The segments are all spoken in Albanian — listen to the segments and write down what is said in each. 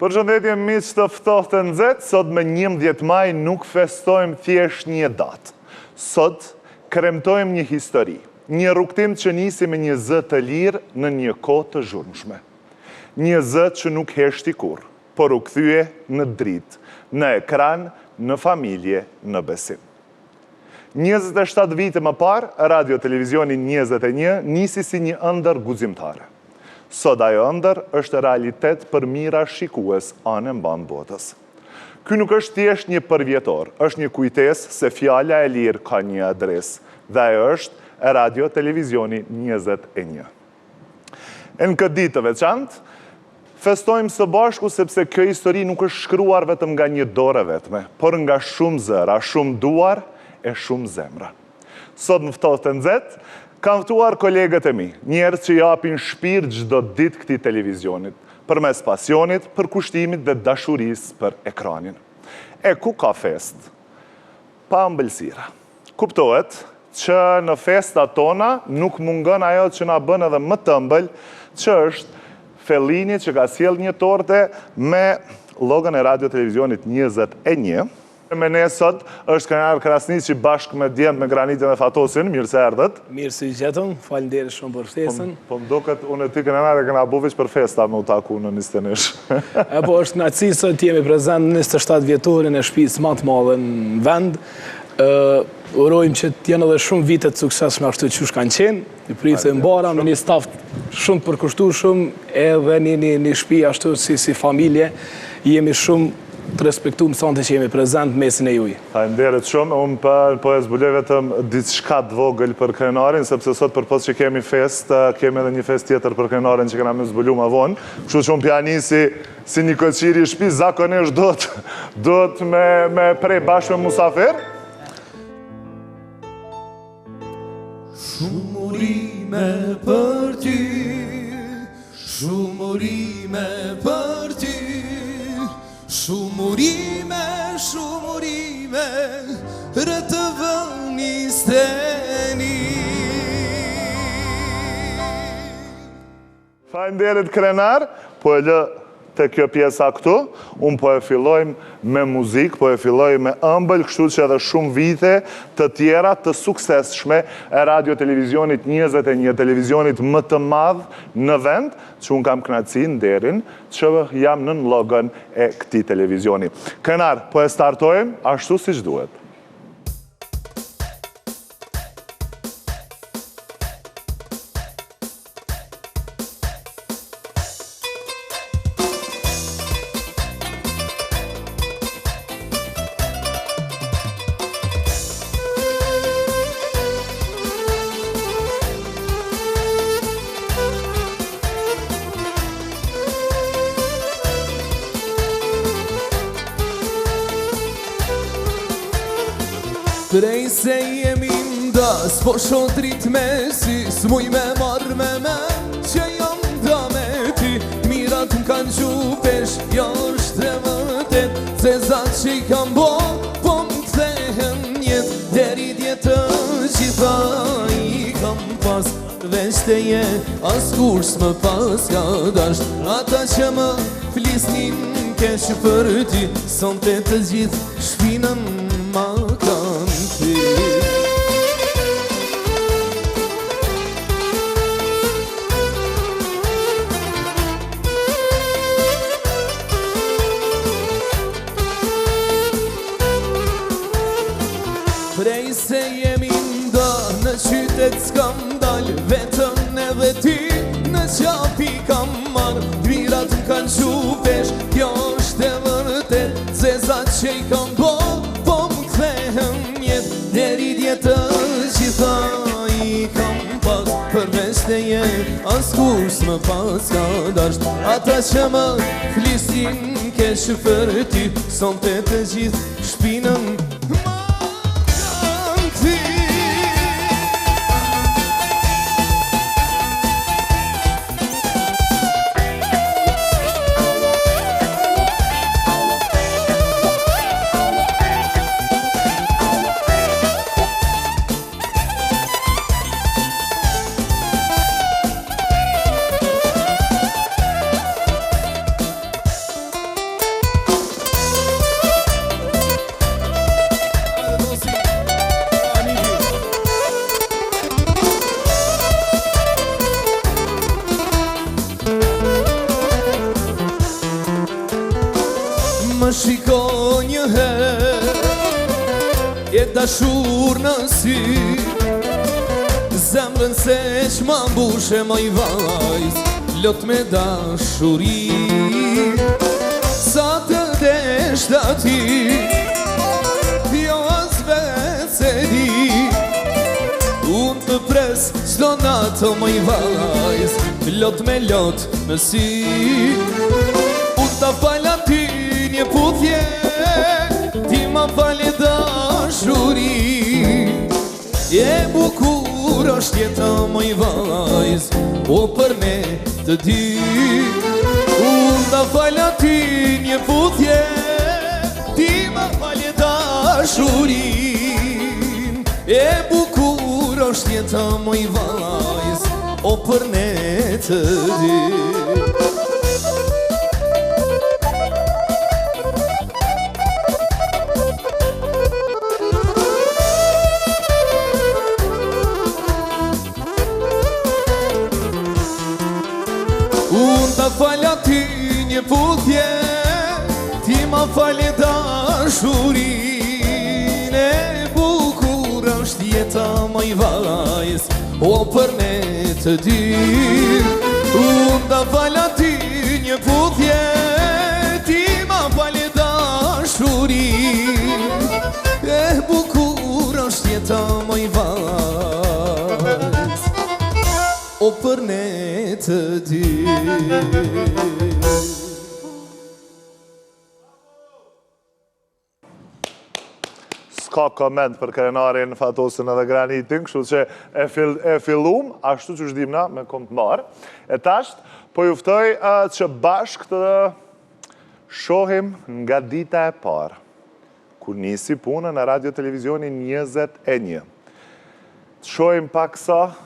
Përshëndetje miq të ftohtë të nxehtë, sot me 11 maj nuk festojmë thjesht një datë. Sot kremtojmë një histori, një rrugtim që nisi me një zë të lirë në një kohë të zhurmshme. Një zë që nuk heshti kurrë, por u kthye në dritë, në ekran, në familje, në besim. 27 vite më parë, Radio Televizioni 21 nisi si një ëndër guximtare. Sot ajo ëndër është realitet për mira shikues anë mban botës. Ky nuk është thjesht një përvjetor, është një kujtesë se fjala e lirë ka një adresë, dhe ajo është Radio Televizioni 21. Në këtë ditë të veçantë, festojmë së bashku sepse kjo histori nuk është shkruar vetëm nga një dorë vetme, por nga shumë zëra, shumë duar e shumë zemra. Sot në ftohtë të nxehtë, kam ftuar kolegët e mi, njerëz që japin shpirt çdo ditë këtij televizionit, përmes pasionit, për kushtimit dhe dashurisë për ekranin. E ku ka fest? Pa ëmbëlsira. Kuptohet që në festat tona nuk mungon ajo që na bën edhe më të ëmbël, që është Fellini që ka sjell një torte me logon e Radio Televizionit 21. Me ne sot është Krenar Krasniqi bashkë me djemt me Granitin dhe Fatosin. Mirë se erdhët. Mirë se gjetëm, faleminderit shumë për ftesën. Po më duket unë e ti Krenar e kena bu veç për festa me u taku në 21. Po është kënaqësi sot jemi prezant në 27 vjetorin e shtëpisë më të madhe në vend. Urojmë që të jenë edhe shumë vite të suksesshme ashtu siç kanë qenë. I pritet mbara me një staf shumë të përkushtueshëm, edhe një shtëpi ashtu si familje. Jemi shumë të respektuar sonte që jemi prezent mesin e juaj. Faleminderit shumë. Unë po e zbuloj vetëm diçka të vogël për Krenarin, sepse sot përpos që kemi fest, kemi edhe një fest tjetër për Krenarin që kena më zbulu më vonë. Kështu që unë pianisi si një koqiri i shtëpisë zakonisht do të me prej bashkë me musafir. Shumë urime për ty, shumë urime për ty, shumë urime, rëtë vëni steni. Faleminderit Krenar, po e lë të kjo pjesa këtu, unë po e fillojmë me muzikë, po e fillojmë me ëmbël, kështu që edhe shumë vite të tjera të suksesshme e Radio Televizionit 21, televizionit më të madh në vend, që unë kam kënaqësinë, nderin, që jam nën logon e këtij televizioni. Krenar, po e startojmë ashtu siç duhet. Prej se jemi ndas, po shodrit me si, s'muj me marrë me men, që jam da me ty. Mirat m'kanë gjupesh, jo është e vërtet, se zatë që i kam bo, po m'kthehen jet. Deri djetë gjitha i kam pas, veç të je, as kur s'më pas ka dasht. Ata që më flisnin kesh për ty, son të gjithë shpinën ma kanë ty. Prej se jemi nda, në qytet s'kam dal, vetëm edhe ty në qapi kam marrë. Mirat m'kanë gjupesh, kjo është e vërtet, se zatë që i kam bo, po m'kthehen jet. Deri djetë gjitha i kam pas, përveç të je, as kur s'më pas ka dasht. Ata që më flisin kesh për ty, son të gjithë shpinën ma kanë ty. shiko një herë, e dashur në sy, zemrën se q'ma mbushe moj vajz, lot me dashuri. Sa të deshta ti, jo as vetë se di, unë të pres çdo natë moj vajz, lot me lot në sy. Unë ta fala ty një puthje, ti ma fali dashuri. E bukur është jeta moj vajz, o për ne të dy. Unë ta fala ty një puthje, ti ma fali dashurin. E bukur është jeta moj vajz, o për ne të dy. Unë ta falja ty një puthje, ti ma falje dashurin. E bukur është jeta moj vajz, o për ne të dy. Unë ta falja ty një puthje, ti ma falje dashurin. E bukur është jeta moj vajz, o për ne të dy. S'ka koment për krenarin Fatosin edhe Granitin, kështu që e fillum, ashtu që shdim na me kom të marë. E tasht, po juftoj që bashk të shohim nga dita e parë, kur nisi punën në radio televizioni 21. Të shohim pak sa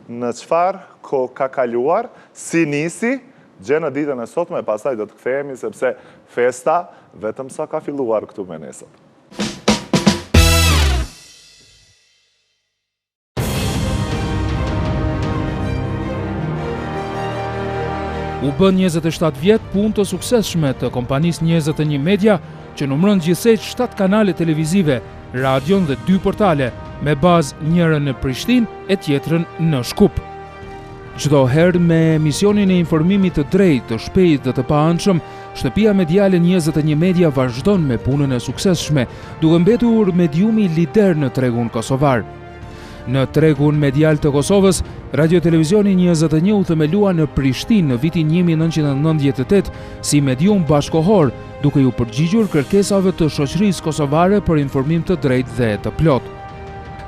në qfar ko ka kaluar, si nisi, gjë në ditën e sotme, e pasaj do të kthehemi, sepse festa vetëm sa ka filluar këtu me nesër. U bën 27 vjet punë të suksesshme të kompanisë 21 Media, që numëron gjithsej 7 kanale televizive, radion dhe 2 portale, me bazë njërën në Prishtinë e tjetrën në Shkup. Çdo herë me emisionin e informimit të drejtë, të shpejtë dhe të paanshëm, shtëpia mediale 21 Media vazhdon me punën e suksesshme, duke mbetur mediumi lider në tregun kosovar. Në tregun medial të Kosovës, radio televizioni 21 u themelua në Prishtinë në vitin 1998 si medium bashkohor, duke ju përgjigjur kërkesave të shoqërisë kosovare për informim të drejtë dhe të plotë.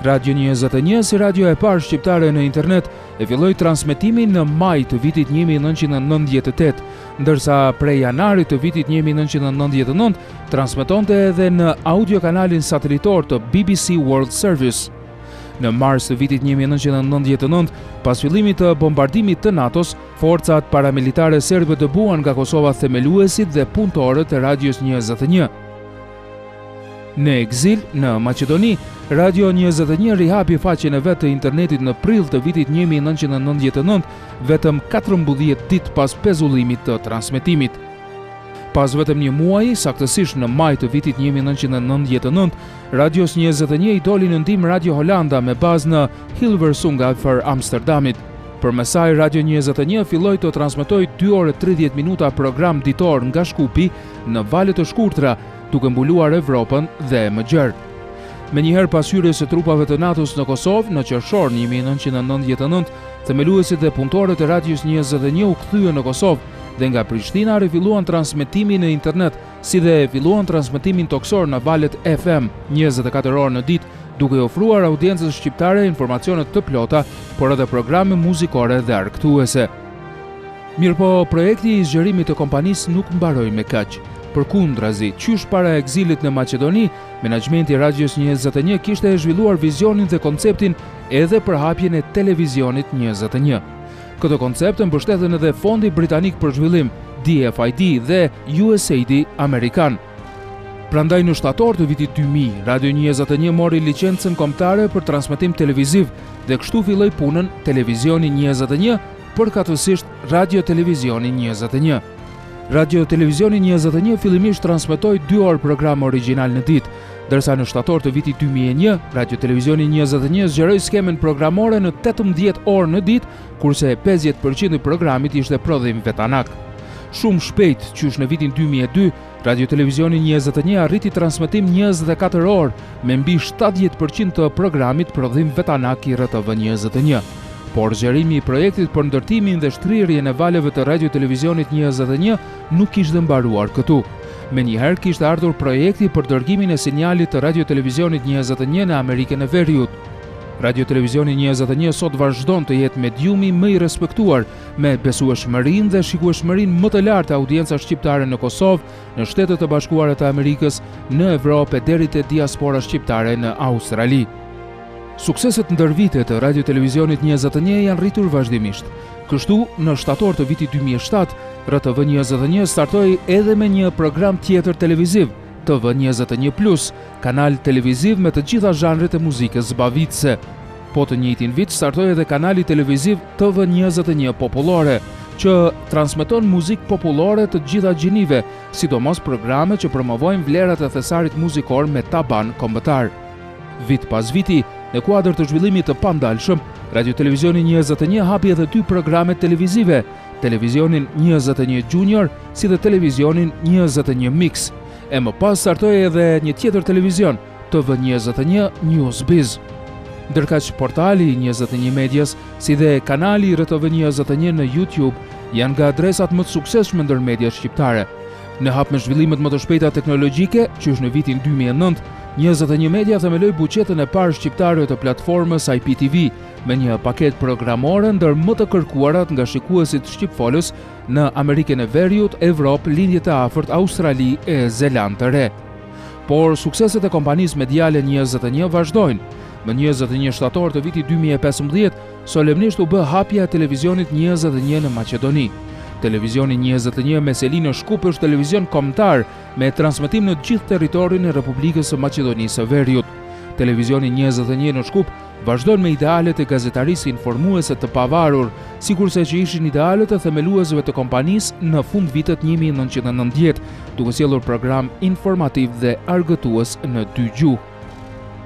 Radio 21, si radio e parë shqiptare në internet, e filloi transmetimin në maj të vitit 1998, ndërsa prej janarit të vitit 1999 transmetonte edhe në audiokanalin satelitor të BBC World Service. Në mars të vitit 1999, pas fillimit të bombardimit të NATO-s, forcat paramilitare serbe dëbuan nga Kosova themeluesit dhe punëtorët e radios 21. Në ekzil, në Maqedoni, Radio 21 rihapi faqen e vetë të internetit në prill të vitit 1999, vetëm 14 ditë pas pezullimit të transmetimit. Pas vetëm një muaji, saktësisht në maj të vitit 1999, Radios 21 i doli në ndihmë Radio Holanda me bazë në Hilversum afër Amsterdamit. Përmes saj, Radio 21 filloi të transmetoj 2 orë 30 minuta program ditor nga Shkupi në vale të shkurtra, duke mbuluar Evropën dhe më gjerë. Menjëherë pas hyrjes së trupave të NATO-s në Kosovë në qershor 1999, themeluesit dhe punëtorët e Radios 21 u kthyen në Kosovë dhe nga Prishtina rifilluan transmetimin në internet, si dhe filluan transmetimin toksor në valet FM 24 orë në ditë, duke ofruar audiencës shqiptare informacionet të plota, por edhe programe muzikore dhe argëtuese. Mirëpo, projekti i zgjerimit të kompanisë nuk mbaroi me kaq. Përkundrazi, qysh para ekzilit në Maqedoni, menaxhmenti i Radios 21 kishte zhvilluar vizionin dhe konceptin edhe për hapjen e televizionit 21. Këtë koncept e mbështetën edhe Fondi Britanik për Zhvillim, DFID dhe USAID Amerikan. Prandaj në shtator të vitit 2000, Radio 21 mori licencën kombëtare për transmetim televiziv dhe kështu filloi punën Televizioni 21, përkatësisht Radio Televizioni 21. Radio Televizioni 21 fillimisht transmetoi 2 orë program origjinal në ditë, ndërsa në shtator të vitit 2001, Radio Televizioni 21 zgjeroi skemen programore në 18 orë në ditë, kurse 50% i programit ishte prodhim vetanak. Shumë shpejt, qysh në vitin 2002, Radio Televizioni 21 arriti transmetim 24 orë, me mbi 70% të programit prodhim vetanak i RTV 21. Por zgjerimi i projektit për ndërtimin dhe shtrirjen e valeve të Radio Televizionit 21 nuk ishte mbaruar këtu. Menjëherë kishte ardhur projekti për dërgimin e sinjalit të Radio Televizionit 21 në Amerikën e Veriut. Radio Televizioni 21 sot vazhdon të jetë mediumi më i respektuar, me besueshmërinë dhe shikueshmërinë më të lartë të audiencës shqiptare në Kosovë, në Shtetet e Bashkuara të Amerikës, në Evropë deri te diaspora shqiptare në Australi. Sukseset ndër vite të Radio Televizionit 21 janë rritur vazhdimisht. Kështu, në shtator të vitit 2007, RTV 21 startoi edhe me një program tjetër televiziv, TV 21+, kanal televiziv me të gjitha zhanret e muzikës zbavitëse. Po të njëjtin vit startoi edhe kanali televiziv TV 21 Popullore, që transmeton muzikë popullore të gjitha gjinive, sidomos programe që promovojnë vlerat e thesarit muzikor me taban kombëtar. Vit pas viti, në kuadër të zhvillimit të pandalshëm, Radio Televizioni 21 hapi edhe 2 programe televizive, Televizionin 21 Junior, si dhe Televizionin 21 Mix. E më pas startoi edhe një tjetër televizion, TV 21 Newsbiz. Ndërkaq portali 21 Medias, si dhe kanali RTV 21 në YouTube, janë nga adresat më të suksesshme ndër mediat shqiptare. Në hap me zhvillimet më të shpejta teknologjike, qysh në vitin 2009, 21 Media themeloi buqetën e parë shqiptare të platformës IPTV, me një paket programore ndër më të kërkuarat nga shikuesit shqipfolës në Amerikën e Veriut, Evropë, lindjet e afërt, Australi e Zeland të Re. Por sukseset e kompanisë mediale 21 vazhdojnë. Më 21 shtator të vitit 2015, solemnisht u bë hapja e televizionit 21 në Maqedoni. Televizioni 21 me Selinë Shkup është televizion kombëtar me transmetim në gjithë territorin e Republikës së Maqedonisë së Veriut. Televizioni 21 në Shkup vazhdon me idealet e gazetarisë informuese të pavarur, sikurse që ishin idealet e themeluesve të kompanisë në fund vitet 1990, duke sjellur program informativ dhe argëtues në 2 gjuhë.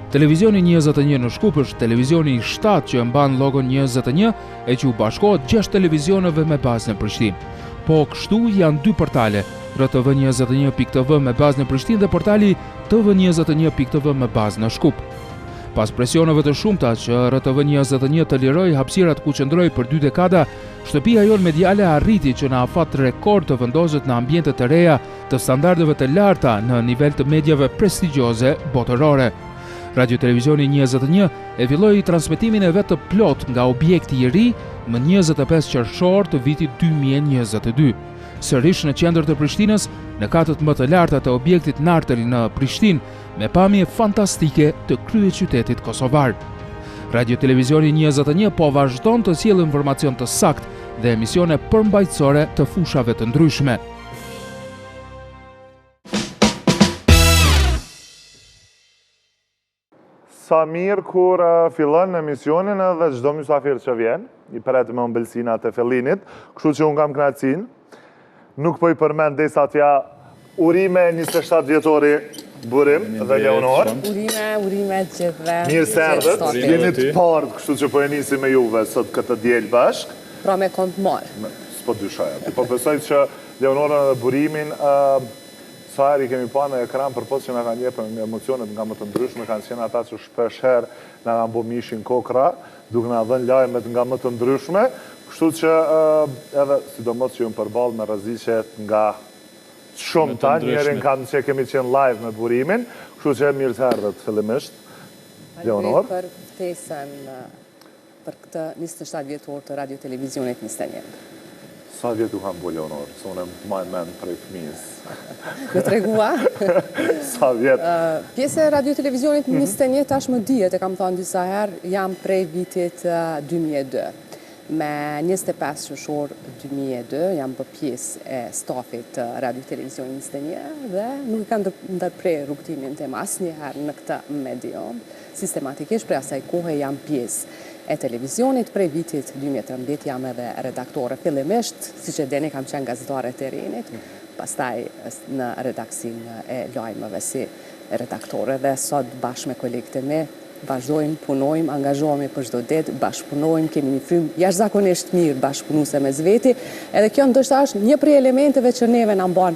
Televizioni 21 në Shkup është televizioni i 7 që mban logon 21 e që u bashkohet 6 televizioneve me bazë në Prishtinë. Po kështu janë 2 portale, RTV21.tv me bazë në Prishtinë dhe portali TV21.tv me bazë në Shkup. Pas presioneve të shumta që RTV21 të liroj hapësirat ku qëndroi për 2 dekada, shtëpia jon mediale arriti që në afat rekord të vendoset në ambiente të reja të standardeve të larta në nivel të mediave prestigjioze botërore. Radio Televizioni 21 e filloi transmetimin e vet të plot nga objekti i ri më 25 qershor të vitit 2022. Sërish në qendër të Prishtinës, në katët më të larta të objektit Nartel në Prishtinë, me pamje fantastike të kryeqytetit kosovar. Radio Televizioni 21 po vazhdon të sjellë informacion të saktë dhe emisione përmbajtësore të fushave të ndryshme. Sa mirë kur fillon emisionin edhe çdo mysafir që vjen, i pret me ëmbëlsinat e fillimit, kështu që unë kam kënaqësinë. Nuk po i përmend desa t'ja urime 27 vjetori burim dhe Leonor. Urime gjithve. Mirë se erdhët, jeni të parë, kështu që po e nisi me juve sot këtë diel bashk. Pra me kom të marë. S'po dyshoja. Po besoj që Leonorën dhe burimin sa herë i kemi pa në ekran për posë që nga kanë jepë me emocionet nga më të ndryshme, kanë qenë ata që shpesh herë nga kanë bo mishin kokra, duke nga dhenë lajmet nga më të ndryshme, kështu që edhe sidomos që ju më përballë me rreziqet nga shumë ta, njerin kanë që kemi qenë live me burimin, kështu që mirë të erdhët fillimisht, Leonor. Për ftesën për këtë 27 vjetor të Radio Televizionit 21. Sa vjetu kam bo Leonor, se unë e majnë men prej fëmijës. Me tregua? Sa vjetë? Pjesë e Radio Televizionit 21 tash më dihet, e kam thënë disa herë, jam prej vitit 2002. Me 25 qershor 2002 jam bërë pjesë e stafit të Radio Televizion 21 dhe nuk kanë ndërprer rrugtimin tim asnjëherë në këtë medium. Sistematikisht prej asaj kohe jam pjesë e televizionit, prej vitit 2013 jam edhe redaktore. Fillimisht, siç e dini, kam qenë gazetare e Terrenit, pastaj në redaksin e lajmeve si redaktore dhe sot bashkë me kolegët e mi vazhdojmë, punojmë, angazhohemi për çdo ditë, bashkëpunojmë, kemi një frymë jashtëzakonisht mirë bashkëpunuese mes veti, edhe kjo ndoshta është një prej elementeve që neve na mban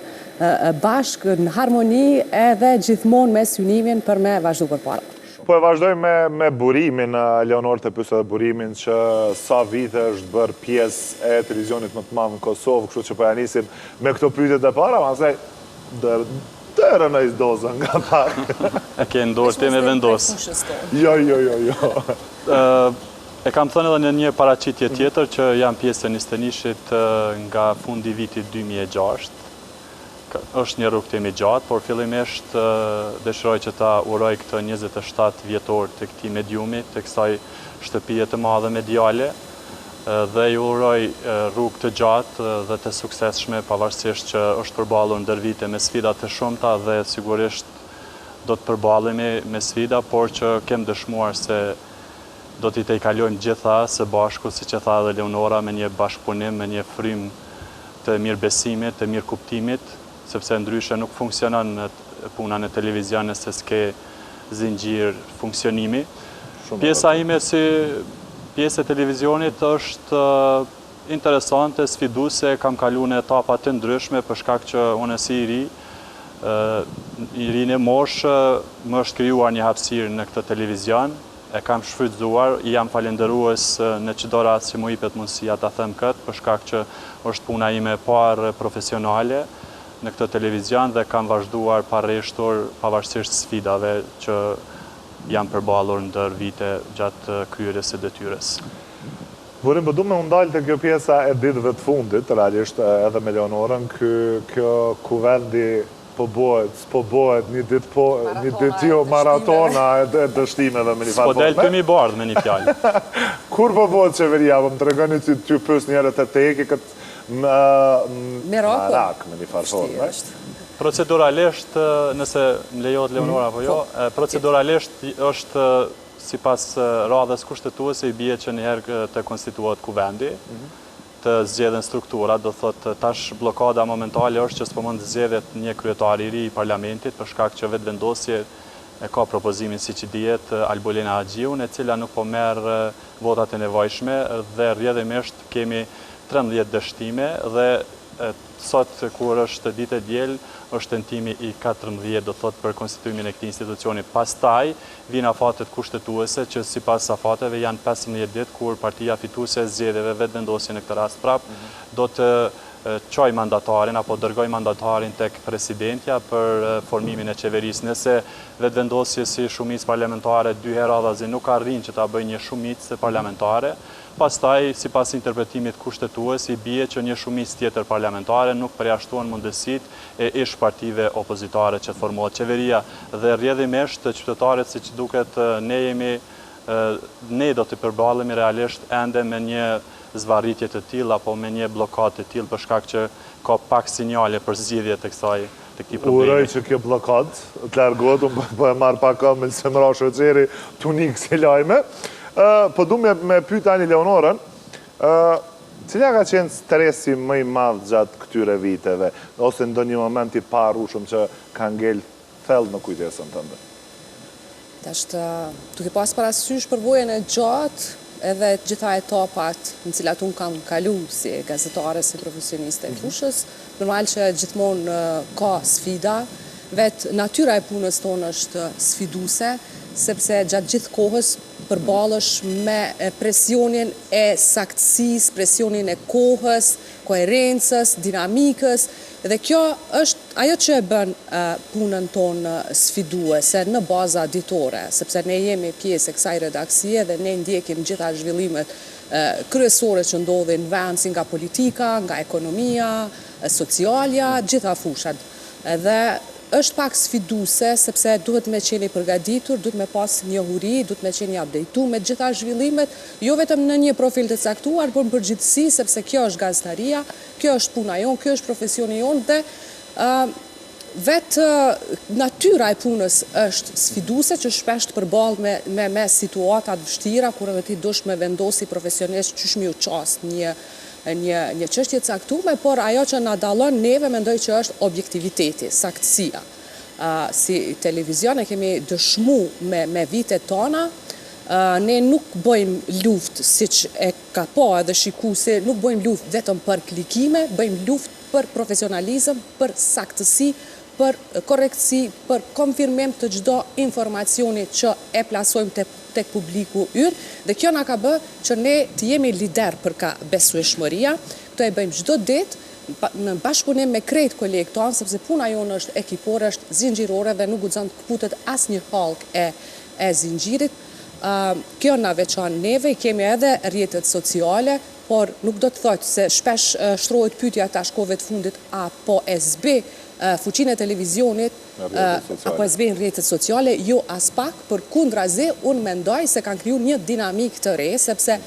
bashkë në harmoni edhe gjithmonë me synimin për me vazhdu përpara. Po e vazhdojmë me burimin, Leonor të pyesë edhe burimin që sa vite është bërë pjesë e televizionit më të madh në Kosovë, kështu që po ja nisim me këto pyetjet e para, pastaj dërë në izdozën nga pak. E ke ndorë ti me vendos. Jo. E kam thënë edhe në një paraqitje tjetër që jam pjesë e Nistenishit nga fundi vitit 2006. Është një rrugtim i gjatë, por fillimisht dëshiroj që ta uroj këtë 27 vjetor të këtij mediumi, të kësaj shtëpie të madhe mediale, dhe ju uroj rrugë të gjatë dhe të suksesshme, pavarësisht që është përballur ndër vite me sfida të shumta dhe sigurisht do të përballemi me sfida, por që kem dëshmuar se do t'i kalojmë gjitha së bashku, siç e tha edhe Leonora, me një bashkëpunim, me një frymë të mirëbesimit, të mirëkuptimit, sepse ndryshe nuk funksionon puna në televizion nëse s'ke zinxhir funksionimi. Pjesa ime si pjesë e televizionit është interesante, sfiduese, kam kaluar në etapa të ndryshme për shkak që unë si i ri në moshë, më është krijuar një hapësirë në këtë televizion, e kam shfrytzuar, jam falendërues në çdo rast që më jepet mundësia ta them këtë, për shkak që është puna ime e parë profesionale në këtë televizion dhe kam vazhduar pa rreshtur pavarësisht sfidave që jam përballur ndër vite gjatë kryerjes së detyrës. Burim, po du me undalë të kjo pjesa e ditëve të fundit, realisht edhe me Leonorën, kjo kuvendi po bëhet, s'po bëhet, një ditë jo maratona e dështimeve me një farë. S'po del të mi bardh me një fjalë. Kur po bëhet qeveria, po më tregoni ty pys njerët e teki këtë merak me një farë forme. Proceduralisht, nëse më lejohet Leonora apo jo, proceduralisht është sipas radhës kushtetuese i bie që njëherë të konstituohet kuvendi, të zgjedhen struktura, do thotë tash blokada momentale është që s'po mund të zgjedhet një kryetar i ri i parlamentit për shkak që vetvendosje e ka propozimin siç i dihet Albolena Haxhiun, e cila nuk po merr votat e nevojshme dhe rrjedhimisht kemi 13 dështime dhe sot kur është ditë e diel është tentimi i 14 do thot për konstituimin e këtij institucioni. Pastaj vijnë afatet kushtetuese që sipas afateve janë 15 ditë kur partia fituese e zgjedhjeve vetvendosje në këtë rast prap do të çoj mandatarin apo dërgoj mandatarin tek presidentja për formimin e qeverisë. Nëse vetvendosje si shumicë parlamentare dy herë radhazi nuk arrin që ta bëjë një shumicë parlamentare, pastaj, sipas interpretimit kushtetues, i bie që një shumicë tjetër parlamentare nuk përjashton mundësitë e ish partive opozitare që të formohet qeveria dhe rrjedhimisht qytetarët siç duket ne do të përballemi realisht ende me një zvarritje të tillë apo me një blokadë të tillë për shkak që ka pak sinjale për zgjidhje të këtij problemi. Uroj që kjo blokadë të largohet, unë po e marr pak me Semra Shoqeri, tunik si lajme. Po du me pyet tani Leonorën, cila ka qenë stresi më i madh gjatë këtyre viteve, ose ndonjë moment i parushëm që ka ngel thellë në kujtesën tënde? Është duke pas parasysh përvojën e gjatë edhe gjitha etapat në cilat unë kam kalu si gazetare, si profesioniste e fushës, normal që gjithmonë ka sfida, vetë natyra e punës tonë është sfiduse, sepse gjatë gjithë kohës përbalësh me presionin e saktësisë, presionin e kohës, koherencës, dinamikës, dhe kjo është ajo që e bën punën tonë sfiduese në baza ditore, sepse ne jemi pjesë e kësaj redaksie dhe ne ndjekim gjitha zhvillimet kryesore që ndodhin në vend, si nga politika, nga ekonomia, socialja, gjitha fushat. Dhe është pak sfiduse, sepse duhet me qeni përgatitur, duhet me pas njohuri, duhet me qeni updateu me gjitha zhvillimet, jo vetëm në një profil të caktuar, por në përgjithësi, sepse kjo është gazetarria, kjo është puna jonë, kjo është profesioni jonë dhe vetë natyra e punës është sfiduse që shpesh të përballë me situatat vështira, kur edhe ti dush me vendosi profesionisht qysh mi u qast një çështje të caktuar, por ajo që na dallon neve mendoj që është objektiviteti, saktësia. Si televizion e kemi dëshmu me vitet tona, ne nuk bëjmë luftë siç e ka po edhe shikuesi, nuk bëjmë luftë vetëm për klikime, bëjmë luftë për profesionalizëm, për saktësi, për korektësi, për konfirmim të çdo informacioni që e plasojmë tek publiku ynë, dhe kjo na ka bë që ne të jemi lider për ka besueshmëria. Këto e bëjmë çdo ditë në bashkëpunim me krejt kolegët tonë, sepse puna jonë është ekipore, është zinxhirore dhe nuk guxon të kputet asnjë hallkë e zinxhirit. Kjo na veçon neve, kemi edhe rrjetet sociale, por nuk do të thotë se shpesh shtrohet pyetja tash kohëve të fundit apo e zbe fuqinë e televizionit apo e zbe në rrjetet sociale, jo as pak, për kundrazi unë mendoj se kanë kriju një dinamik të re, sepse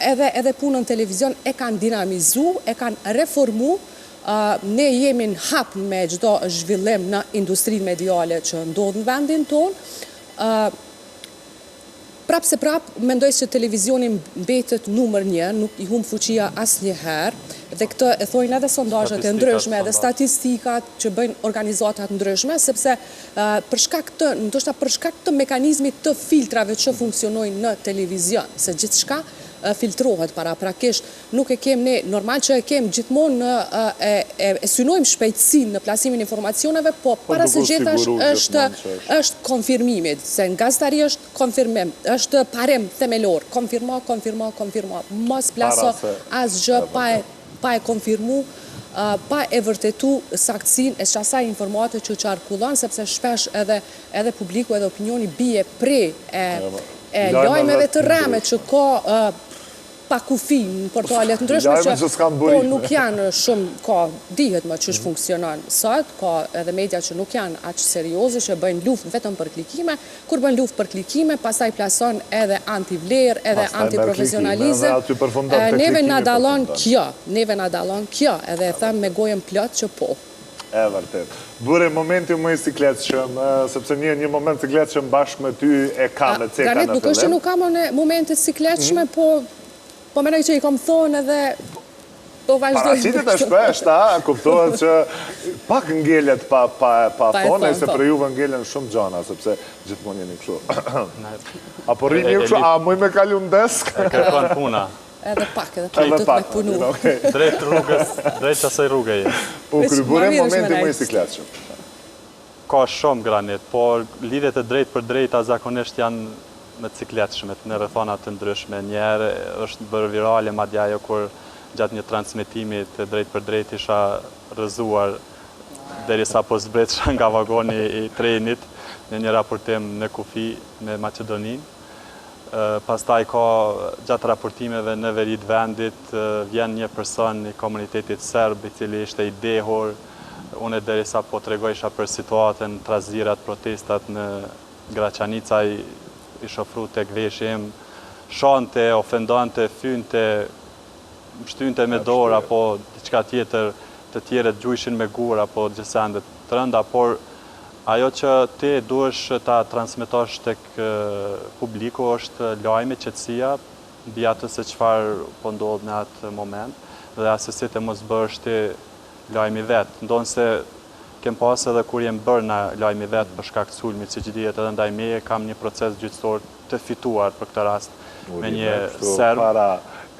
edhe punën televizion e kanë dinamizu, e kanë reformu. Ne jemi në hap me çdo zhvillim në industrinë mediale që ndodh në vendin tonë. Prap se prap, mendoj që televizioni mbetet numër 1, nuk i humb fuqia asnjëherë, dhe këtë e thojnë edhe sondazhet e ndryshme, edhe statistikat që bëjnë organizatat ndryshme, sepse ndoshta për shkak të mekanizmit të filtrave që funksionojnë në televizion, se gjithçka filtrohet paraprakisht, nuk e kem ne, normal që e kem gjithmonë e synojmë shpejtësinë në plasimin e informacioneve, po para së gjithash është konfirmimit, se në gazetari është konfirmim, është parim themelor, konfirmo, mos plaso asgjë pa e konfirmu, pa e vërtetu saktësinë e asaj informate që qarkullon, sepse shpesh edhe publiku edhe opinioni bie prej e lajmeve të rreme që ka pa kufi në portalet ndryshme që nuk janë shumë, dihet më ç'është funksionon sot, ka edhe media që nuk janë aq serioze, që bëjnë luftë vetëm për klikime, kur bëjnë luftë për klikime, pastaj plason edhe anti-vlerë, edhe anti-profesionalizëm. Neve na dallon kjo, edhe e them me gojën plot që po. E vërtet. Bure, momenti më i sikletshëm, sepse një moment sikletshëm bashkë me ty e ka me ceka në fillim. Nuk është që nuk kam momentet sikletshme, po menoj që i kom thonë edhe po vazhdoj. Paracitit e shpesht, kuptohet që pak ngellet pa thone, se për juve ngellen shumë gjana, sepse gjithmonë jeni kështu. Apo rini kështu, a muj me kalu në desk? Kërkon puna. Edhe pak, edhe të me punu. Drejt rrugës, drejt asaj rrugë e. Bure, momenti më i sikletshëm. Ka shumë granit, por lidhet e drejt për drejta zakonisht janë me cikletshmet në rrethana të ndryshme. Njerë është bërë virale, madje ajo kur gjatë një transmetimi të drejt për drejt isha rrëzuar derisa po zbretësha nga vagoni i trenit në një raportim në kufi me Maqedoninë. Pastaj ka gjatë raportimeve në veri të vendit vjen një person i komunitetit serb i cili ishte i dehur. Unë derisa po tregojsha për situatën, trazirat, protestat në Graçanica i shofru tek veshim, shante, ofendante, fynte, shtynte me dorë apo diçka tjetër, të tjerët gjujshin me gur apo gjësendet të rënda, por ajo që ti duhesh ta transmetosh tek publiku është lajmi, qetësia, mbi atë se çfarë po ndodh në atë moment, dhe asesi të mos bësh ti lajmi vetë. Ndonë se kem pas edhe kur jem bërë në lajmi vetë për shkak të sulmit, siç dihet edhe ndaj meje, kam një proces gjyqësor të fituar për këtë rast me një serb para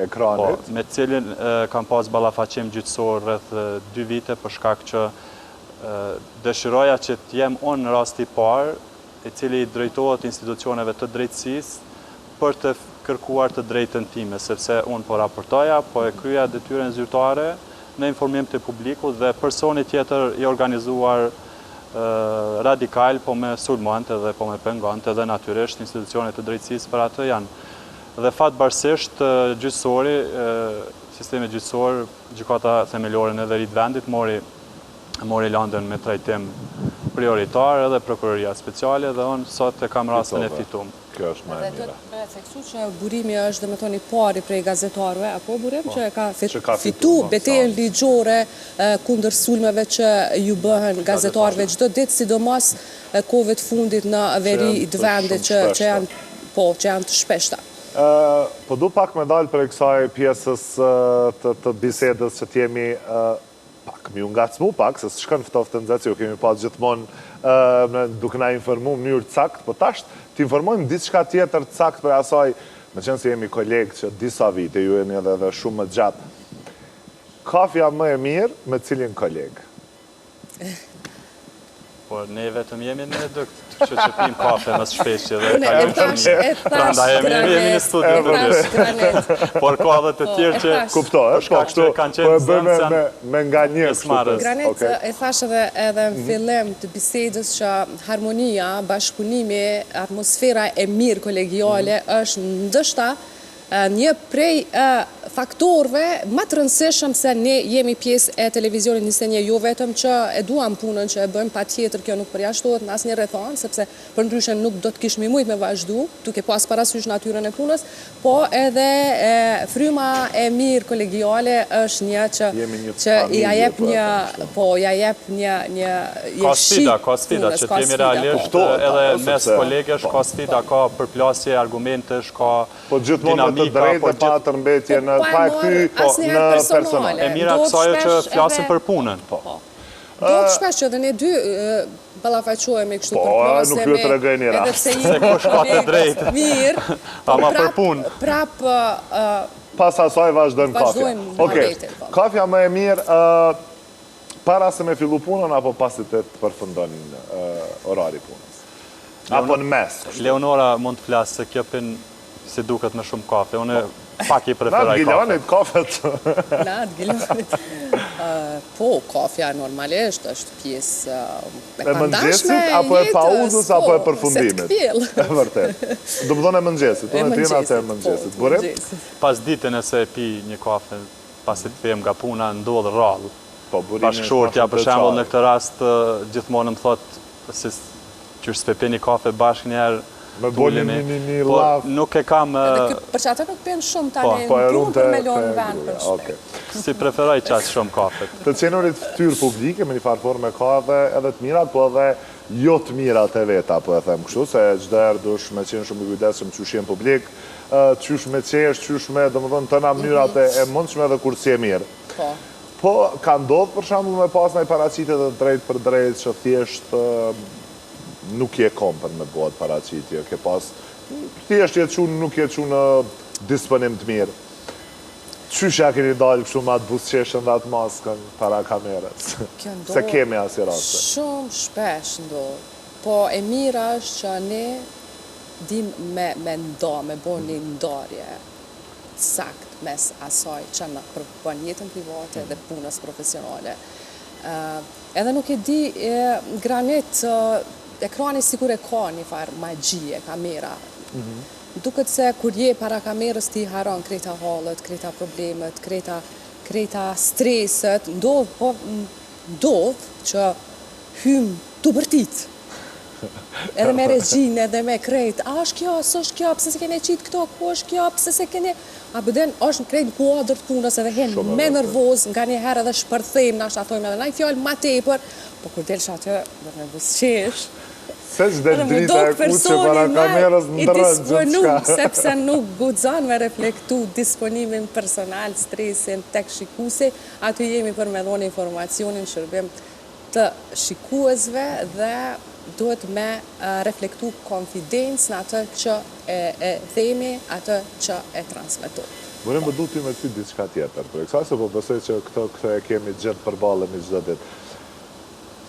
ekranit, me cilin kam pas ballafaqim gjyqësor rreth 2 vite për shkak që dëshiroja që të jem unë në rasti parë, i cili drejtohet institucioneve të drejtësisë për të kërkuar të drejtën time, sepse unë po raportoja, po e kryja detyrën zyrtare në informim të publiku dhe personi tjetër i organizuar radikal, po me sulmante dhe po me pengante dhe natyrisht institucionet të drejtësisë për atë janë. Dhe fatbarësisht gjyqësori, sistemi gjyqësor, gjykata themelore në veri të vendit, mori landën me trajtim prioritar edhe prokuroria speciale dhe unë sot e kam rastin e fitum. Kjo është më e Dhe mira. të theksu që burimi është dhe me thoni pari prej gazetarëve, apo burim që ka ka fitu fitu, betejën ligjore kundër sulmeve që ju bëhen gazetarëve çdo ditë, sidomos kohëve të fundit në veri të vendit që janë të shpeshta. Po du pak me dalë për kësaj pjesës të bisedës që t'jemi pak, mi unë ngacmu pak, se s'shkën ftoftë të nëzëci, ju kemi pas gjithmonë duke na informu në mënyrë cakt, po tasht t'informojmë diçka tjetër cakt për asaj, me qenë se jemi kolegë që disa vite, ju jeni edhe shumë më gjatë. Kafja më e mirë me cilin kolegë? Por ne vetëm jemi në dëkt, që pim kafe më shpeshje dhe Unë e thash prandaj jemi në studio të Granet. Por ka edhe të tjerë që Kuptohet, po kështu, po e bëjmë me nga një kështu. Granet, e thash edhe në fillim të bisedës që harmonia, bashkëpunimi, atmosfera e mirë kolegiale është ndoshta një prej faktorëve më të rëndësishëm se ne jemi pjesë e televizionit 21, jo vetëm që e duam punën që e bëjmë, patjetër kjo nuk përjashtohet në asnjë rrethon, sepse përndryshe nuk do të kishim mujt me vazhdu, duke pas parasysh natyrën e punës, po edhe fryma e mirë kolegiale është një që ja jep një ka sfida që t'jemi realisht edhe mes kolegesh ka sfida, ka përplasje argumentesh, ka dinamika, të drejtë e pa tërmbetje në pa e këty në personal. E mira kësaj që flasim për punën. Do të shpesh që dhe ne dy ballafaqohemi kështu për plasje. Po, nuk ju të regojnë i rast. Se kush ka të drejtë. Mirë. Ama për punë. Pas asaj vazhdojmë kafja. Okej, kafja më e mirë para se me fillu punën apo pasi të përfundon orari punës? Apo në mes? Leonora mund të flasë se kjo pin si duket me shumë kafe. Unë pak i preferaj kafe. Natë Gilonit, kafet. Natë Gilonit. Po, kafja normalisht është pjesë e pandashme. Apo e pauzës, apo e përfundimit? Se të këpil. E vërtet. Do më dhone e mëngjesit. Unë t'jena atë e mëngjesit. Burim? Pas ditën e se pi një kafe, pas i të them nga puna, ndodhë rrallë. Bashkëshortja, për shembull, në këtë rast, gjithmonë më thotë, si që s'pe një kafe bashkë njerë, me bolim një laf. Nuk e kam... Për që atë nuk pënë shumë tani, në për me lonë vend për shpet. Si preferoj qatë shumë kafet. Të qenurit ftyrë publike, me një farë forme ka edhe të mirat, po edhe jo të mirat e veta, po e them kështu, se çdo herë dush me qenë shumë i kujdesshëm qysh jem publik, qysh me qesh, qysh me, domethënë, tëna mënyrat e mundshme dhe kur si e mirë. Po, ka ndodhë për shembull me pas ndaj paraqitje të drejt për drejt që thjesht nuk je kompën me bëhet paraqitje, ke pas, thjesht nuk je qunë në disponim të mirë. Qysh ja keni dalë kështu me atë buzëqeshën dhe atë maskën para kamerës? Se kemi asnjë raste. Shumë shpesh ndodhë, po e mira është që ne dim me bo një ndarje sakt mes asaj që në përbën jetën private dhe punës profesionale. Edhe nuk e di, Granit, ekrani sikur e ka një farë magjie, kamera. Duket se kur je para kamerës ti haron krejta halët, krejta problemet, krejta streset, ndodh që hym të bërtit. Edhe me regjinë, edhe me krejt. A është kjo, së është kjo, pëse se kene qitë këto, ku është kjo, pëse se kene... A bëden është në krejt në kuadrë të punës edhe hen me nervoz, nga një herë edhe shpërthejmë, na shtatojmë edhe na i fjallë ma tepër, po kur delsh atë, dhe me busqesh, se çdo drita e kuqe para kamerës ndërron gjithçka. Sepse nuk guxon me reflektu disponimin personal, stresin tek shikuesi, aty jemi për me dhënë informacionin shërbim të shikuesve dhe duhet me reflektu konfidencë në atë që e themi, atë që e transmetojmë. Burim për du ty me ty diçka tjetër, për kësaj se po besoj që këto e kemi gjithë përballë në çdo ditë.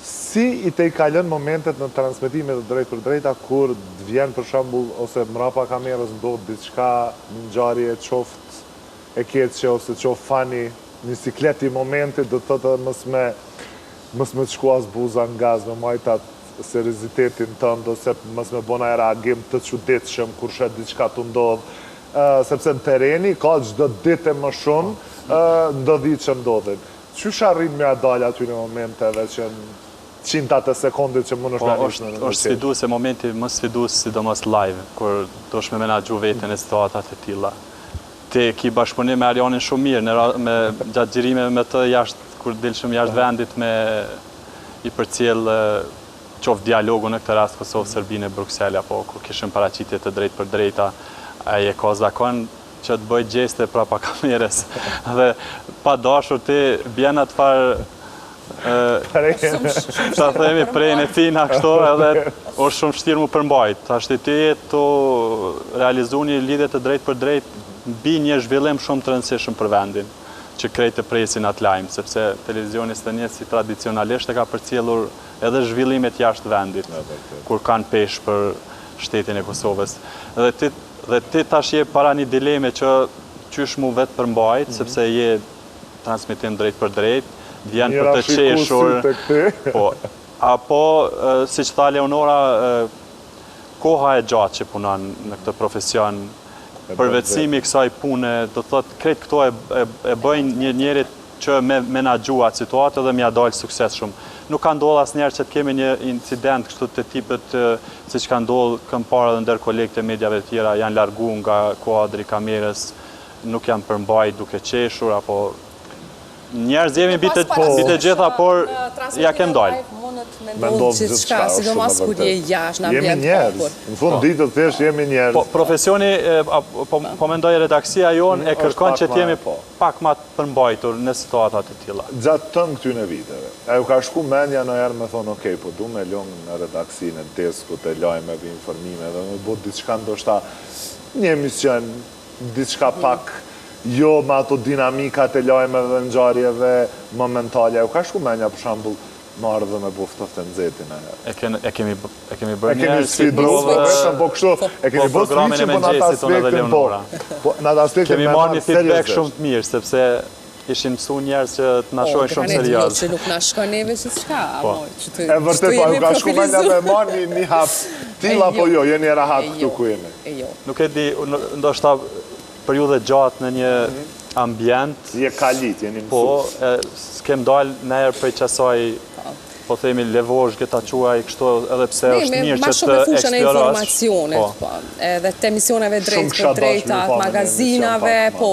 Si i te i kalën momentet në transmitimet dhe drejt për drejta kur vjen për shembull ose mrapa kamerës ndodh diçka, një ngjarje qoftë e keqe ose qoftë fani, një siklet i momentit do të thotë mos me të shkuas buza në gaz me majtat seriozitetin tënd ose mos me bona reagim të çuditshëm kur shet diçka të ndodh, sepse në tereni ka çdo ditë më shumë ndodhi që ndodhin. Qysh arrin me dalë aty në momenteve që qintat e sekundit që mund është me njështë në është sfiduese momenti më sfidues sidomos live, kur do shme menaxhu veten e situatat e tilla. Te ki bashkëpunim me Arionin shumë mirë, me gjatë gjirime me të jashtë, kur dilshëm jashtë vendit me i përcjell qoftë dialogu në këtë rast Kosovë-Serbinë e Bruksel, apo kur kishim paraqitje të drejtë për drejta, ai e ka zakon që të bëj gjeste prapa kamerës. Dhe pa dashur ti bjen atë farë ta themi prejnë e tina kështu, edhe është shumë vështirë mu përmbajt. Ashtë ti të realizu një lidhje të drejtë për drejtë mbi një zhvillim shumë të rëndësishëm për vendin, që krejtë të presin atë lajmë, sepse televizioni së si tradicionalisht e ka përcjellur edhe zhvillimet jashtë vendit, kur kanë peshë për shtetin e Kosovës. Dhe ti tash je para një dileme që qysh mu vetë përmbajt, sepse je transmitim drejt për drejt, vjen për të qeshur, apo, si që tha Leonora, koha e gjatë që punon në këtë profesion, përvecimi kësaj pune, do të thotë, krejt këto e bëjnë një njerit që me menaxhu atë situatë dhe mja dalë sukses shumë. Nuk ka ndodhur asnjëherë që të kemi një incident kështu të tipit siç ka ndodhur këmbëparë dhe ndër kolegët e mediave të tjera janë largu nga kuadri kamerës, nuk janë përmbajtur duke qeshur apo njerëz jemi mbi të gjitha, por ja kem dalë. Me ndodhë gjithë shka, sidomos kur je jashtë në ambient. Jemi njerëz, në fund ditët thjesht jemi njerëz. Profesioni, po mendoj redaksia jonë e kërkon që t'jemi pak ma të përmbajtur në situatat e tilla. Gjatë të në këtyne viteve, e u ka shku menja në herë me thonë, okej, po du me lëngë në redaksinë, në deskut e lajmeve, informime, dhe me bot diçka ndoshta një emision, diçka pak jo me ato dinamikat e lajmeve dhe ngjarjeve momentale. E u ka shku menja, për shembull, marrë dhe me boftoftë në nxetin e herë. E kemi bërë njerë si provë, po kështu, e kemi bërë friqin, po në atë aspektin, po në atë aspektin kemi marrë një feedback shumë të mirë, sepse ishin mësu njerës që të na shohin shumë serios. Që nuk na shkon neve që s'ka, e vërtet, pa, ka shku menja me marrë një hap tila, po jo, jeni e rahat këtu ku jeni. Nuk e di, ndoshta periudhe gjatë në një ambient. Je kalit, jeni mësu. Po, s'kem dalë në herë prej qasaj, po themi levozh këta quaj kështu, edhe pse është mirë që të eksplorash. Ma shumë e fushën e informacionet, edhe të emisioneve drejt për drejtat, magazinave, po,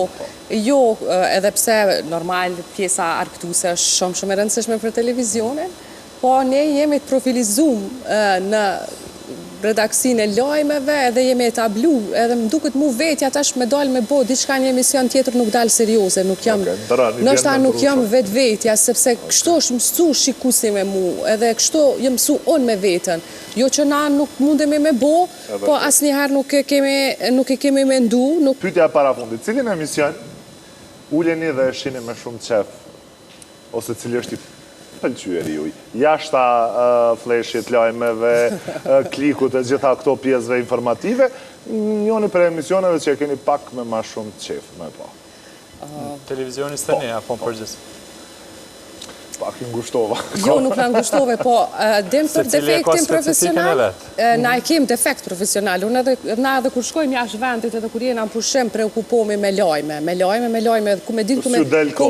jo, edhe pse normal pjesa arktuse është shumë e rëndësishme për televizionin, po ne jemi të profilizum në redaksinë e lajmeve edhe jemi etablu, edhe më duket mu vetja tash me dalë me bo, diçka një emision tjetër nuk dalë serioze, nuk jam, nështë nuk jam vetë vetja, sepse kështu është mësu shikusi me mu, edhe kështu jë mësu unë me vetën. Jo që na nuk mundemi me bo, po asë njëherë nuk e kemi me ndu. Pyetja para fundit, cilin emision ulleni dhe shini me shumë qef, ose cili është i pëlqyeri juj, jashta fleshit, lajmeve, klikut e gjitha këto pjesëve informative, njoni për emisioneve që e keni pak me ma shumë qef me pa. Televizionist të ne, apo në përgjës? Pak i ngushtova. Jo, nuk në ngushtove, po dem për defektin profesional, na e kem defekt profesional, na edhe kur shkojmë jashtë vendit edhe kur jena pushim preokupomi me lajme, ku me din ku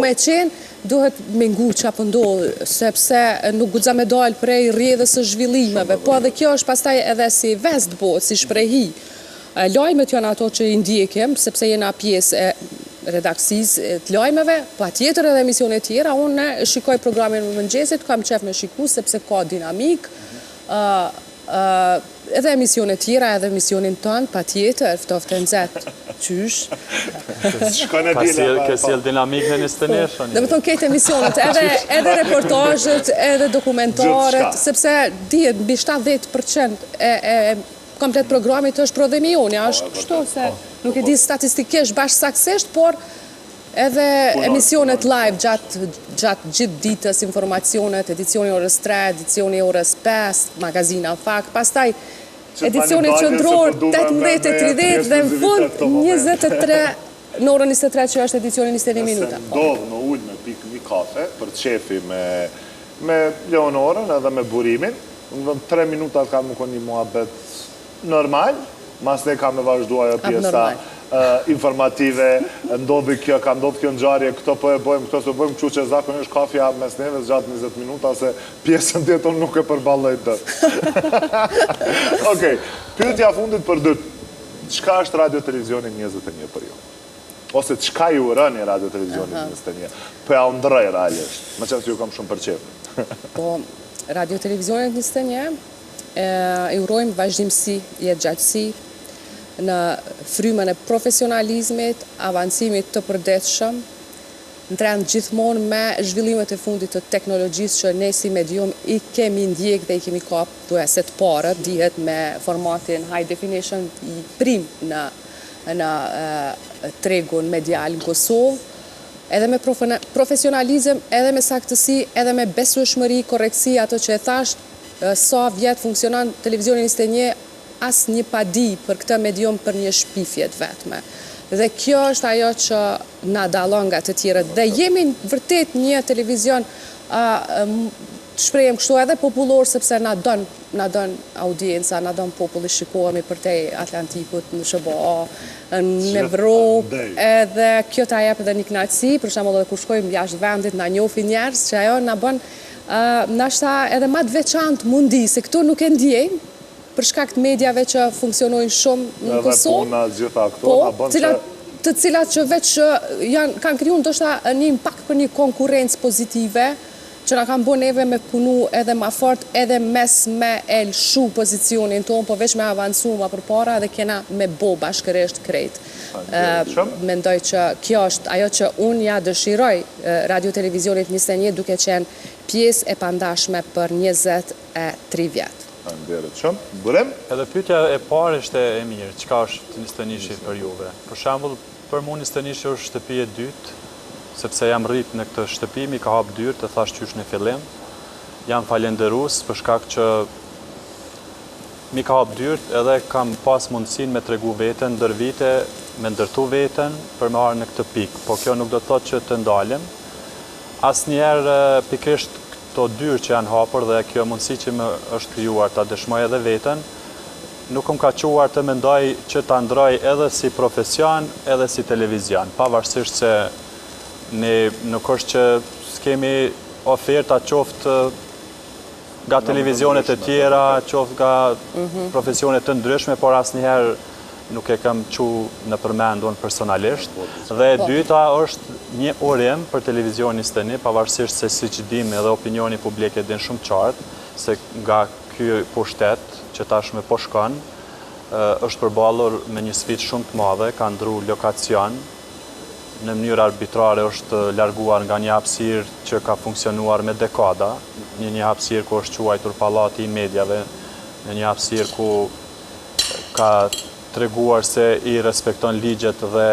me qenë, duhet me ngu që apë ndodhë, sepse nuk guxa me dalë prej rrjedhës së zhvillimeve, po edhe kjo është pastaj edhe si vest botë, si shprehi. Lajmet janë ato që i ndjekim, sepse jena pjesë e redaksisë të lajmeve, pa tjetër edhe emisionet tjera, unë shikoj programin më mëngjesit, kam qef me shiku, sepse ka dinamik, edhe emisionet tjera, edhe emisionin tonë, pa tjetër, ftoftë në zetë, qysh. Ka si dinamik në një stëneshën? Dhe më thonë kejtë emisionet, edhe reportajët, edhe dokumentarët, sepse dhjet, mbi 70% e komplet programit është prodhemi është kështu se nuk e di statistikisht bashkë saksisht, por edhe emisionet live gjatë gjithë ditës, informacionet, edicioni orës 3, edicioni orës 5, magazina fakt, pastaj edicioni qëndror 18:30 dhe në fund 23, në orën 23 që është edicioni 21 minuta. Ndodhë në ullë me pikë një kafe për qefi me Leonorën edhe me burimin, në 3 minutat ka më konë një muhabet normal, mas ne ka me vazhdu ajo pjesa informative, ndodhi kjo, ka ndodhë kjo ngjarje, këto po e bëjmë, këto s'e bëjmë, kështu që zakonisht kafja mes neve zgjat 20 minuta, se pjesën tjetër nuk e përballoj dot. Okej, pyetja fundit për dytë. Çka është radio televizioni 21 për ju? Ose çka ju rëni radio televizioni 21? Po ja ndroj realisht. Më qenë se ju kam shumë përqef. Po, radio televizioni 21 e urojmë vazhdimsi, jetëgjatësi, në frymën e profesionalizmit, avancimit të përditshëm, në trend gjithmonë me zhvillimet e fundit të teknologjisë që ne si medium i kemi ndjek dhe i kemi kap, se të parët, dihet me formatin high definition i prim në tregun medial në Kosovë, edhe me profesionalizm, edhe me saktësi, edhe me besueshmëri, korrektësi, ato që e thash, sa vjetë funksionon televizioni 21, asë një padi për këtë medium për një shpifjet vetme. Dhe kjo është ajo që na dallon nga të tjerët. Dhe jemi vërtet një televizion, shprehem kështu edhe popullor, sepse na don audienca, na don populli, shikohemi për te Atlantikut, në SBA, në Evropë, edhe kjo ta jep edhe një kënaqësi, për shembull edhe kur shkojmë jashtë vendit, na njohin njerëz, që ajo na bën nashta edhe më të veçantë mundi, se këtu nuk e ndjejmë, për shkak të medjave që funksionojnë shumë në Kosovë, të cilat që veç kanë kriju ndoshta një impakt për një konkurrencë pozitive, që na kanë bën neve me punu edhe më fort, edhe mes me elshu pozicionin tonë, po veç me avancu më përpara dhe kena me bo bashkërisht krejt. Mendoj që kjo është ajo që unë ja dëshiroj radio televizionit 21 duke qenë pjesë e pandashme për 23 vjetë. Faleminderit shumë. Burem? Edhe pyetja e parë ishte e mirë, çka është 21 për juve? Për shembull, për mua 21 është shtëpi e dytë, sepse jam rrit në këtë shtëpi, mi ka hap dyert, të thash qysh në fillim. Jam falenderues për shkak që mi ka hap dyert, edhe kam pas mundësinë me tregu veten ndër vite, me ndërtu veten për me arë në këtë pikë. Po kjo nuk do të thotë që të ndalem. Asnjëherë pikërisht to dyert që janë hapur dhe kjo mundësi që më është krijuar ta dëshmoj edhe veten, nuk më ka quar të mendoj që ta ndroj edhe si profesion, edhe si televizion, pavarësisht se ne nuk është që s'kemi oferta qoftë nga televizionet e tjera, qoftë nga profesionet të ndryshme, por asnjëherë nuk e kam qu në përmendun personalisht. Dhe e dyta është një urim për televizion 21, pavarësisht se si që dim edhe opinioni publik e din shumë qartë, se nga ky pushtet që tashme po shkon, është përballur me një sfidë shumë të madhe, ka ndru lokacion, në mënyrë arbitrare është larguar nga një hapësirë që ka funksionuar me dekada, një hapësirë ku është quajtur pallati i mediave, në një hapësirë ku ka treguar se i respekton ligjet dhe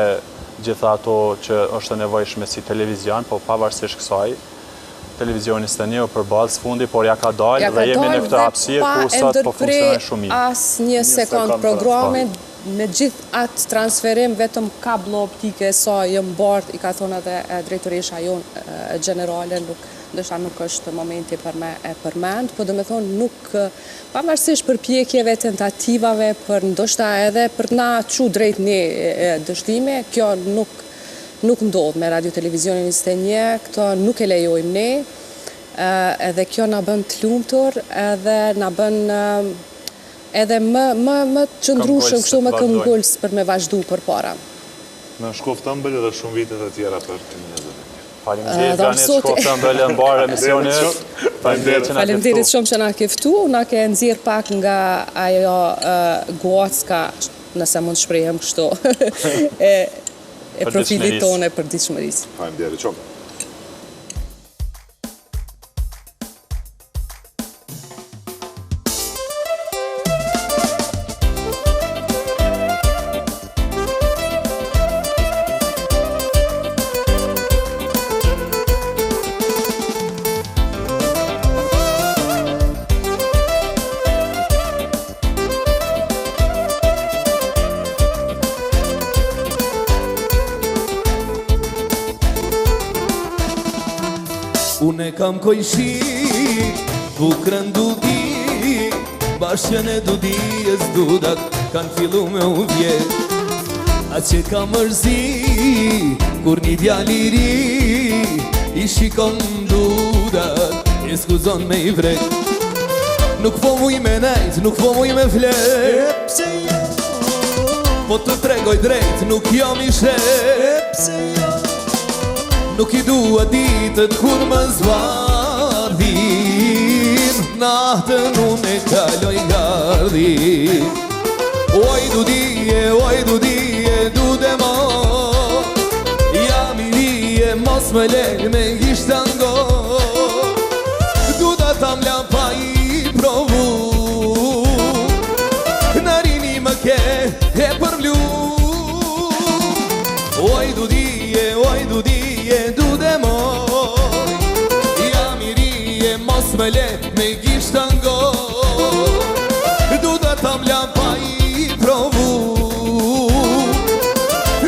gjitha ato që është nevojshme si televizion, po pavarësisht kësaj, televizioni 21 u përballë sfundi, por ja ka dalë dhe jemi në këtë hapësirë ku sot po funksionon shumë mirë. As një sekond programin, me gjithë atë transferim, vetëm kablo optike sa jë mbartë, i ka thonë edhe drejtoresha jonë generale, ndësha nuk është momenti për me e përmend, po do me thonë nuk, pavarësisht përpjekjeve, tentativave, për ndoshta edhe për na qu drejt një dështime, kjo nuk ndodh me radio televizionin 21, këto nuk e lejojmë ne, edhe kjo na bën të lumtur, edhe na bën edhe më qëndrushëm, kështu më këmbgulës për me vazhdu për para. Në shkoft ëmbël edhe shumë vitet e tjera për të njëzën. Faleminderit Granit, shkoft ëmbël në barë emisionit. Faleminderit shumë që na ke ftu, na ke nxjerr pak nga ajo guacka, nëse mund shprehem kështu, e profilit tonë e përditshmërisë. Faleminderit shumë. Unë kam kojshi, bukrën dudi, bashkën e dudi e zdudat, kanë fillu me u vjet. A që ka mërzi, kur një djali ri I shikon dudat, e skuzon me I vrek Nuk po muj me nejt, nuk po muj me flet Pse jo Po të tregoj drejt, nuk jam I shet Pse jo Nuk I dua ditët kur më zvardhin Nahtën unë e kaloj gardhin Oj du dije, du dhe mo Jam I rije, mos më lej me gishtango Du da tam la pa I provu Narini më ke e përvlu Oj du dije, du dhe mo Jam I rije, mos më lej me gishtango Du da tam la pa I provu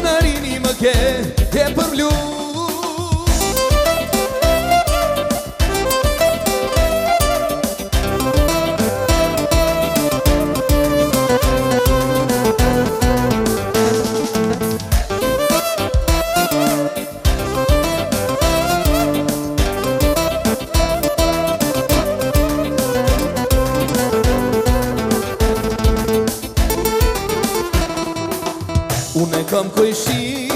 Narini më ke e përvlu Unë kam kojshi,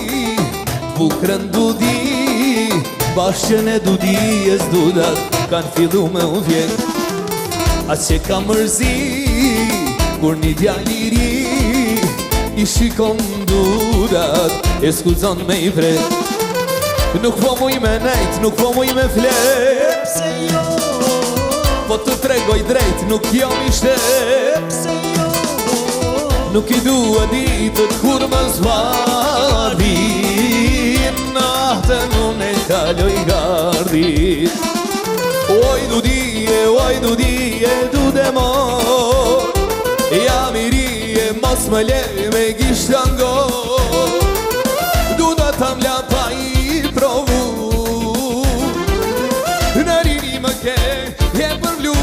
bukrën dudi Bashkën e dudijes dudat, kanë fillu me u vjen As që ka mërzi, kur një djali ri I shikon dudat, e skuzon me I vret Nuk po muj me nejt, nuk po muj me flet Pse jo Po të tregoj drejt, nuk jam I shtet Pse jo Nuk I dua ditët kur më zvardhin Nahtën unë e kaloj gardhin Oj du dije, du dhe mo Jam I rije, mos më lej me gishtango Du da tam la pa I provu Narini më ke e përvlu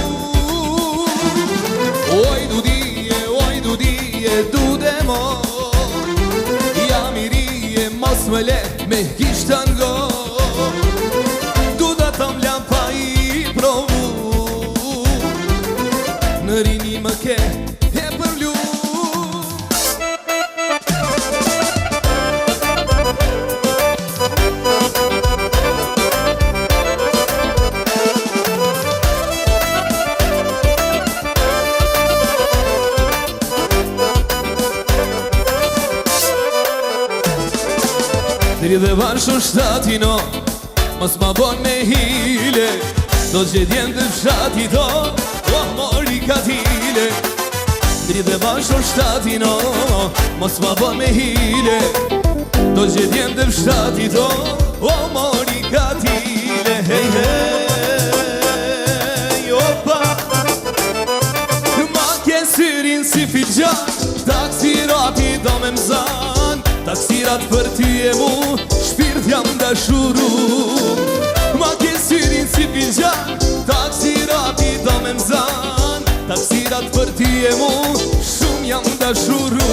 Oj du dije, du dhe mo Jam I rije, mos më le me gishtango Du da tam la pa I provu Në rini më ke e përvlu Diri dhe vanshu shtatino, mos ma bon me hile Do gjedjen të fshatito, oh mori katile Diri dhe vanshu shtatino, mos ma bon me hile Do gjedjen të fshatito, oh mori katile Hej hej, opa Ma ke syrin si filxan, taksirati do me mzan Taksirat për ty e mu, shpirt jam dashuru Ma ke syrin si filxan, taksirati do me mzan Taksirat për ty e mu, shumë jam dashuru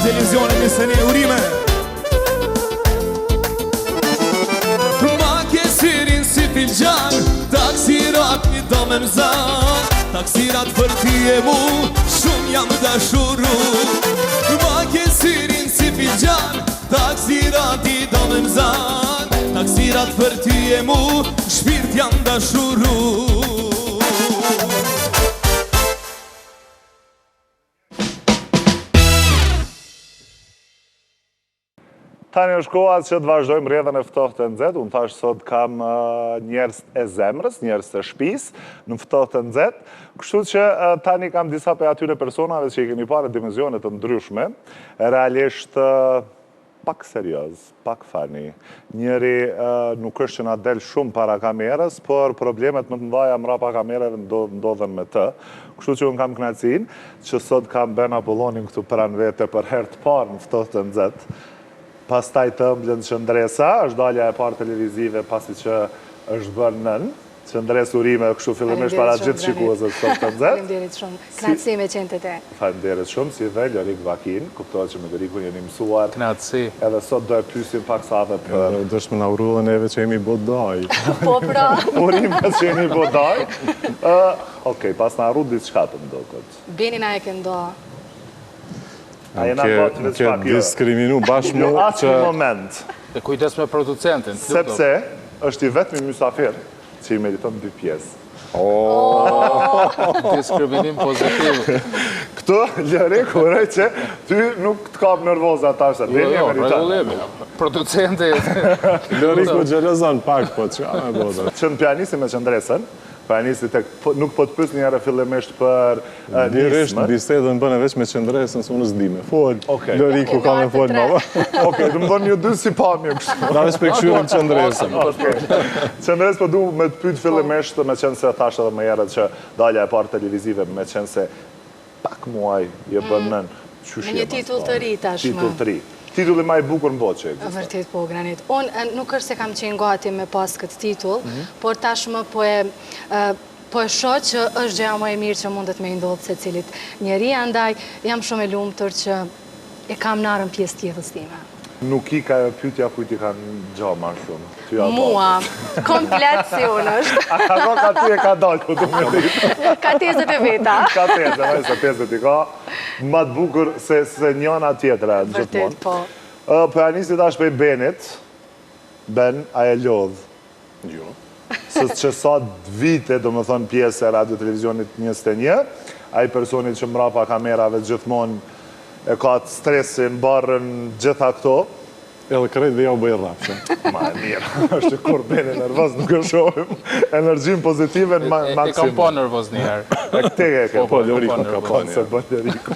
Televizionin nisën e urime Ma ke syrin si filxan Taksirat i do me mzan Taksirat për ty e mu Shumë jam dashuru Ma ke syrin si filxan Taksirat i do me mzan Taksirat për ty e mu Shpirt jam dashuru Tani është koha që të vazhdojmë rrjedhën e ftohtë të nxehtë. Unë thash sot kam njerëz e zemrës, njerëz të shtëpisë në ftohtë të nxehtë. Kështu që tani kam disa prej atyre personave që I keni parë në dimensione të ndryshme. Realisht pak serios, pak funny. Njëri nuk është që na del shumë para kamerës, por problemet më të mëdha mrapa kamerave ndodhen me të. Kështu që unë kam kënaqësinë që sot kam Ben Apollonin këtu pranë vete për herë të parë në ftohtë të nxehtë. Pastaj të ëmbëlën Qëndresa, është dalja e parë televizive pasi që është bërë nën. Qëndres urime kështu fillimisht para gjithë shikuesve të ftohtë të nxehtë. Faleminderit shumë. Kënaqësi me qenë te. Faleminderit shumë, si dhe Lorik Vakin, kuptohet që me Lorikun jeni mësuar. Kënaqësi. Edhe sot do e pyesim pak sa edhe për dëshmë na urrën neve që jemi bodaj. Po pra. urimet që jeni bodaj. Okej, pas na arru diçka të mdokët. Beni na e ke ndo. A jena bërë të Ke diskriminu bashkë mu Jo, atë që... një moment, Dhe kujdes me producentin. sepse është i vetmi mysafir që i meriton 2 pjesë. Diskriminim pozitiv. Këto, Lorik, uroj që ty nuk të kap nervoza ta se beni e meriton. Rregullimi. Producenti. Loriku gjelozon pak, po që ka me boda. Që në pianisi me Qëndresën, pianisi nuk po të pys njëra fillimisht për Dirisht nismë. bisedën bëne veç me Qëndresën, se unë s'di me fol. Okej. Loriku ka me fol ma. Okej, du më thonë një dy si pamje kështu. Na veç për këshyrim Qëndresën. Qëndres po du me të pyt fillimisht me qenë se thash edhe më herët që dalja e parë televizive me qenë se pak muaj je bën nën. Me një titull të ri tashmë. Titull të ri. Titulli ma i bukur në botë që ekziston. Vërtet po, Granit. Unë nuk është se kam qenë gati me pas këtë titull, por tashmë po e shoh që është gjëja më e mirë që mundet me ndodhë se cilit njeri, andaj jam shumë e lumtur që e kam narën pjesë tjetës time. Nuk i ka pyetja kujt i kanë gjama shumë. Ty apo. Mua, komplet si unë është. A ka ka ty e ka dalë, po du me ditë. Ka tezët e veta. Ka tezë, vaj se tezët i ka. Ma të bukur se njëna tjetra gjithmonë. Vërtet po. Pianisti tash për Benit. Ben, a e lodh? Jo. Së që sa vite, do më thonë pjesë e radio televizionit 21, a i personit që mrapa kamerave gjithmonë e ka të stresin, barën, gjitha këto. Edhe krejt dhe ja u bëjë rrafshë. Ma e mirë, është kur Beni nervoz, nuk e shohim. Energjim pozitive në E kam maksimum. pa nervoz njëherë. E këte e ke. Po, Loriku ka pa Se bën Loriku.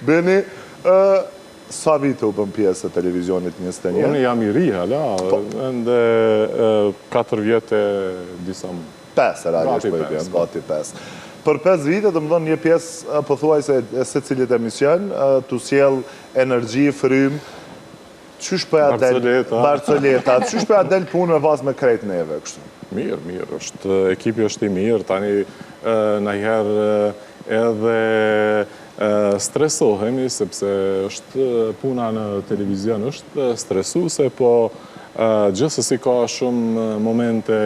Beni, sa vite u bën pjesë e televizionit 21? Unë jam i ri, hala, ende 4 vjetë disa më. 5 e realisht po i bën, gati 5. Për 5 vite, do më dhënë një pjesë pëthuaj se se cilit emision, të sjell energji, frym, qysh për ja del... Barcoleta. Qysh për ja del punë me vazë me krejt neve, kështu? Mirë, ekipi është i mirë, tani najherë edhe stresohemi, sepse është puna në televizion, është stresuse, po gjithsesi ka shumë momente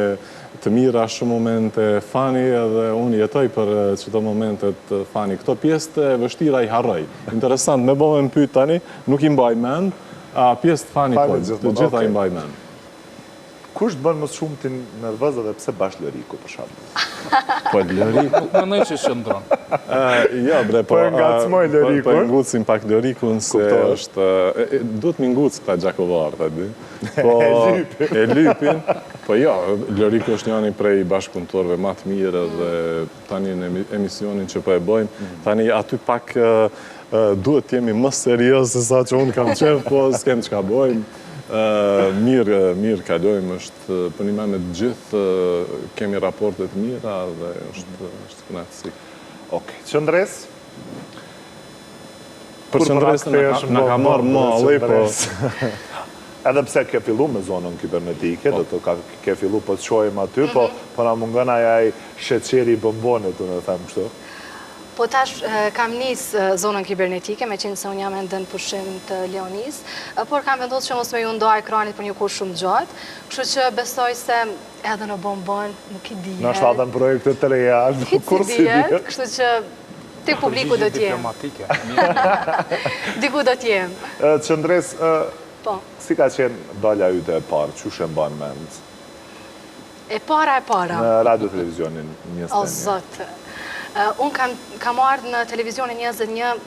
të mira, shumë momente fani, edhe unë jetoj për qëto momentet fani. Këto pjesë të vështira i harroj. Interesant, me bëve më pyet tani, nuk i mbaj mend, a pjesë të fani po, të gjitha i mbaj mend. Kush të bën më shumë të nervëz dhe pse bash Loriku, për shembull? Po Loriku... Nuk mendoj që shëndron. Ja, bre, po... Po e ngacmoj Lorikun. Po e ngucim pak Lorikun, se është... Duhet mi nguc këta gjakovarë, di. E lypin. Po ja, Loriku është njani prej bashkëpunëtorëve më të mirë dhe tani në emisionin që po e bojmë, tani aty pak duhet jemi më serios se sa që unë kam qef, po s'kem që ka bojmë. Mirë kalojmë, është për një me të gjithë, kemi raportet mira dhe është kënaqësi. Okej, Qëndres? Për Qëndres në ka marrë malli, po... Edhe pse ke fillu me zonën kibernetike, do të ke fillu po të qojmë aty, po na mungën ajaj sheqeri bombonit, unë e them kështu. Po tash kam nisë zonën kibernetike, me qenë se unë jam ende në pushim të Leonis, por kam vendosur që mos me ju ndo ekranit për një kohë shumë gjatë, kështu që besoj se edhe në bombon nuk i dihet. Në shtatën projekte të reja, kur si dihet. Kështu që ti publiku do t'jem. Diku do t'jem. Qëndres, Po. si ka qenë dalja yte e parë, që shë mban mend? E para. Në radio televizionin 21. O, zotë. Unë kam ardhë në televizionin 21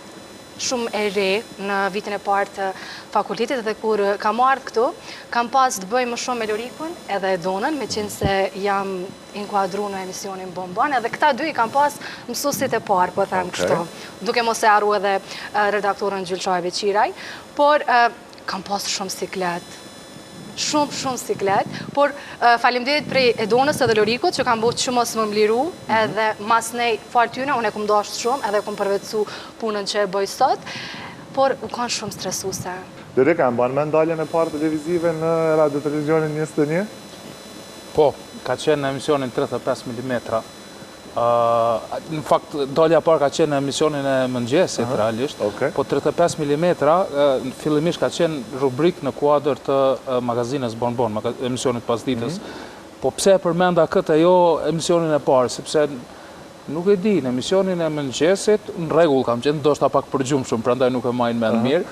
shumë e re në vitin e parë të fakultetit dhe kur kam ardhur këtu, kam pas të bëj më shumë me Lorikun edhe Donën, me qenë se jam inkuadru në emisionin Bonbon, edhe këta dy i kam pas mësuesit e parë, po them kështu. Duke mos e harru edhe redaktorën Gjylçaj Beqiraj, por kam pas shumë siklet. Shumë siklet, por faleminderit prej Edonës edhe Lorikut që kam bërë që mos më mliru, edhe mas nej falë tyne, unë e kum dashur shumë, edhe kum përvetësu punën që e bëj sot, por u kanë shumë stresuse. Lorika, më banë me ndaljen e parë televizive në Radio Televizionin 21? Po, ka qenë në emisionin 35 mm. Në fakt, dalja parë ka qenë në emisionin e mëngjesit, realisht, po 35 mm fillimisht ka qenë rubrik në kuadër të magazines Bonbon, emisionit pasditës. Po pse e përmenda këtë jo emisionin e parë, sepse nuk e di, në emisionin e mëngjesit, në rregull kam qenë, ndoshta pak përgjumshëm, prandaj nuk e majnë mend mirë,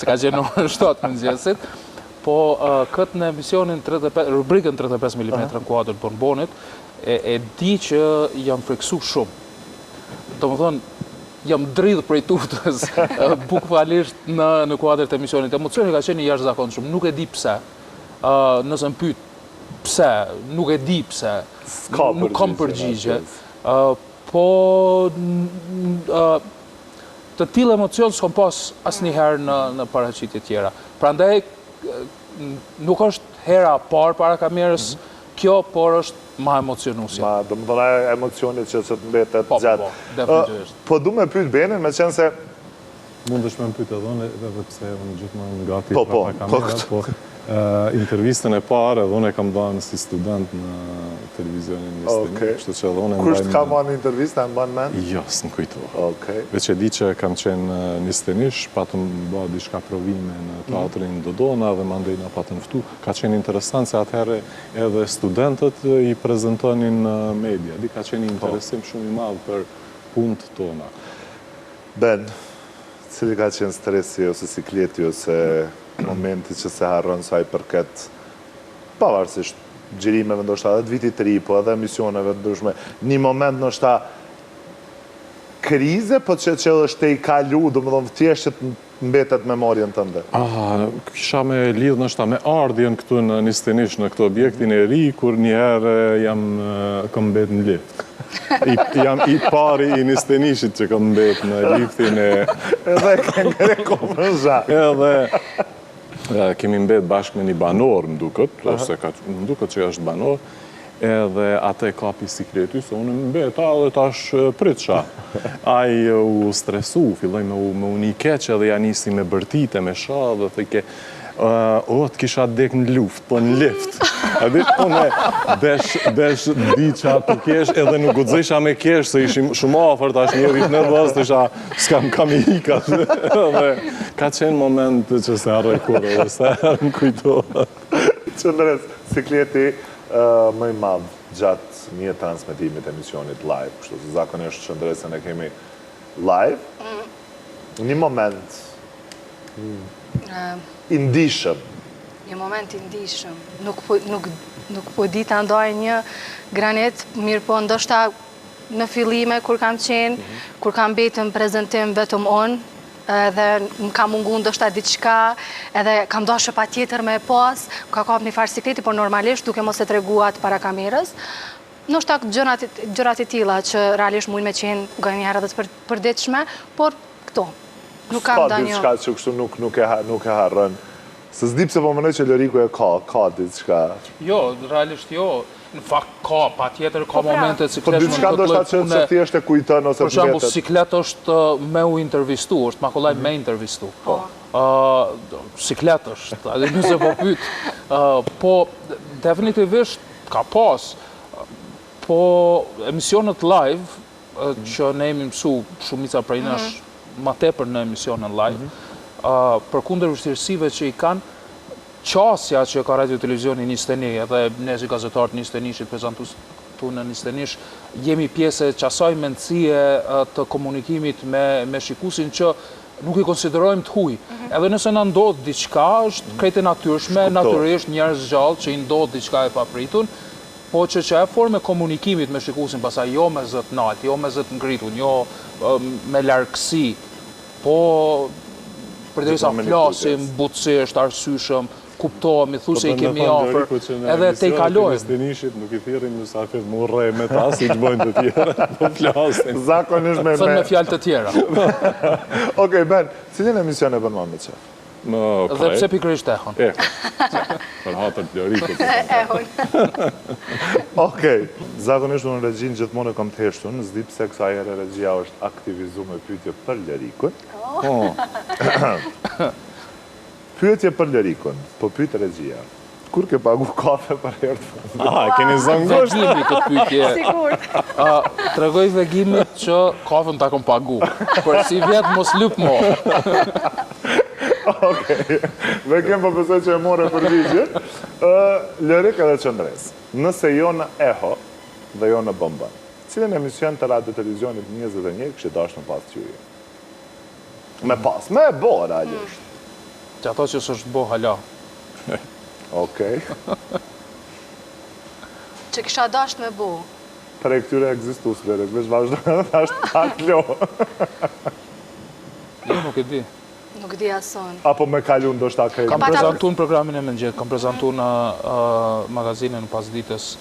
se ka qenë orën 7 mëngjesit, po këtë në emisionin rubrikën 35 mm në kuadër të Bonbonit, e di që jam friksu shumë. Do më thonë, jam dridhë prej tutës, bukvalisht në kuadrë të emisionit. Emocioni ka qenë i jashtëzakonshëm shumë, nuk e di pse. Nëse më pyet pse, nuk e di pse, nuk kam përgjigje. Po, të tillë emocion s'kom pas asnjëherë në paraqitje tjera. Prandaj, nuk është hera parë para kamerës kjo, por është ma emocionusja. Ma, do më dhëna emocionit që të mbetet gjatë. Definitivisht. Po du me pyet Benin, me qenë se... Mundesh me më pyet edhe unë, edhe pse unë gjithmonë gati Po, kamera, po intervistën e parë edhe unë e kam dhënë si student në televizionin Nisdëni, kështu që edhe unë e mbaj Kusht ka marrë në intervistë, e mban mend? Jo, s'më kujtoha. Veç e di që kam qenë Nisdënish, patëm ba diçka provime në teatrin Dodona dhe mandej na patën ftu. Ka qenë interesant se atëherë edhe studentët i prezentonin në media. Ka qenë interesim shumë i madh për punët tona. Ben, cili ka qenë stresi ose sikleti ose momenti që se harron sa i përket pavarësisht gjirimeve ndoshta edhe të vitit të ri, po edhe emisioneve ndryshme. Një moment ndoshta krize, po që është e i kalu, do më thonë thjesht që të mbetet memorien tënde. Kisha me lidhë ndoshta me ardhjen këtu në Nisdënish, në këtë objektin e ri, kur njëherë kam mbet në lift. Jam i pari i Nisdënishit që kam mbet në liftin e... Edhe këngre komën zha. Edhe kemi mbet bashkë me një banor, më duket, ose më duket që është banor, edhe atë e kapi sikreti, se unë mbet, dhe tash pritësha. Ai u stresu, filloj me unë i keqe dhe ja nisi me bërtite, me sha, dhe thike, të kisha dek në luft, po në lift. Unë desh di që atë kesh, edhe nuk gudzisha me kesh, se ishim shumë afer, tash njërit nervos, të isha s'kam i hika. Ka qenë moment që se arre kore, dhe se arre më kujtoha. Qëndres, sikleti më i madhë gjatë një transmitimit emisionit live, kështu se zakonisht qëndresën e kemi live. Një moment indishëm. Një moment indishëm. Nuk po di të ndoj një granit, mirë po ndoshta në fillime kur kam qenë, kur kam betën prezentim vetëm unë, edhe më ka mungu ndoshta diçka, edhe kam dashur pa tjetër me pas, ka kap një farë sikleti, por normalisht duke mos e treguat para kamerës. Ndoshta gjërat e tilla që realisht mund me qenë nganjëherë edhe të përditshme, por këto. Nuk kam ndonjë. Ka diçka që kështu nuk e harron. Se s'di pse po mendoj që Loriku e ka diçka. Jo, realisht jo. Në fakt ka, pa tjetër ka momente Po diçka ndoshta që thjesht e kujton ose për shembull, siklet është me u intervistu, është makollaj me intervistu. Siklet është, edhe nëse po pyet. Po definitivisht ka pas. Po emisionet live që ne jemi mësu shumica prej nesh ma tepër në emisionet live, përkundër vështirësive që i kanë, qasja që ka Radio Televizioni Nisdëni, edhe ne si gazetarët Nisdënishit, prezentues tu në Nisdënish, jemi pjesë e qasaj mendësie të komunikimit me shikuesin që nuk i konsiderojmë të huj. Edhe nëse na ndodh diçka, është krejt e natyrshme, natyrisht njerëz gjallë që i ndodh diçka e papritun, po që e formë e komunikimit me shikuesin, pastaj jo me zë të nalt, jo me zë të ngritun, jo me largësi, po përderisa flasim, butësisht, arsyeshëm, kuptohemi, thu se i kemi afër, edhe te i kalojmë. Denishit nuk i thirrim mysafir më urrej me ta, si që bojnë të tjera, po flasin. Zakonisht me... Thënë me fjalë të tjera. Okej, Ben, cilin emision e bën më me qef? Dhe pse pikërisht Ehon? Për hatër të Lorikut. Ehon. Okej, zakonisht unë regjin gjithmonë e kam të heshtun, s'di pse kësa ere regjia është aktivizu me pyetje për Lorikun. Pyetje për Lorikun, po pyet regjia. Kur ke pagu kafe për herë të fundit? Keni zëngosht? Vegimi këtë pyetje. Sigur. Tregoj vegimit që kafën ta kom pagu. Por si vjet mos lyp mo. Okej, vegim po besoj që e more për vigjit. Lorik edhe Qëndres. Nëse jo në Eho dhe jo në Bomban, cilin emision të radio televizionit 21 kështë dashtë në pas qyje? Me pas, me e bo, realisht. Që ato që s'është bo hala. Okej. Që kisha dasht me bu. Për e këtyre egzistus, Lorik, veç vazhdo, është tak lo. Jo, nuk e di. Nuk di ason. Apo me kalu ndoshta kej. Kam prezentu në programin e mëngjesit, kam prezentu në magazinën pas ditës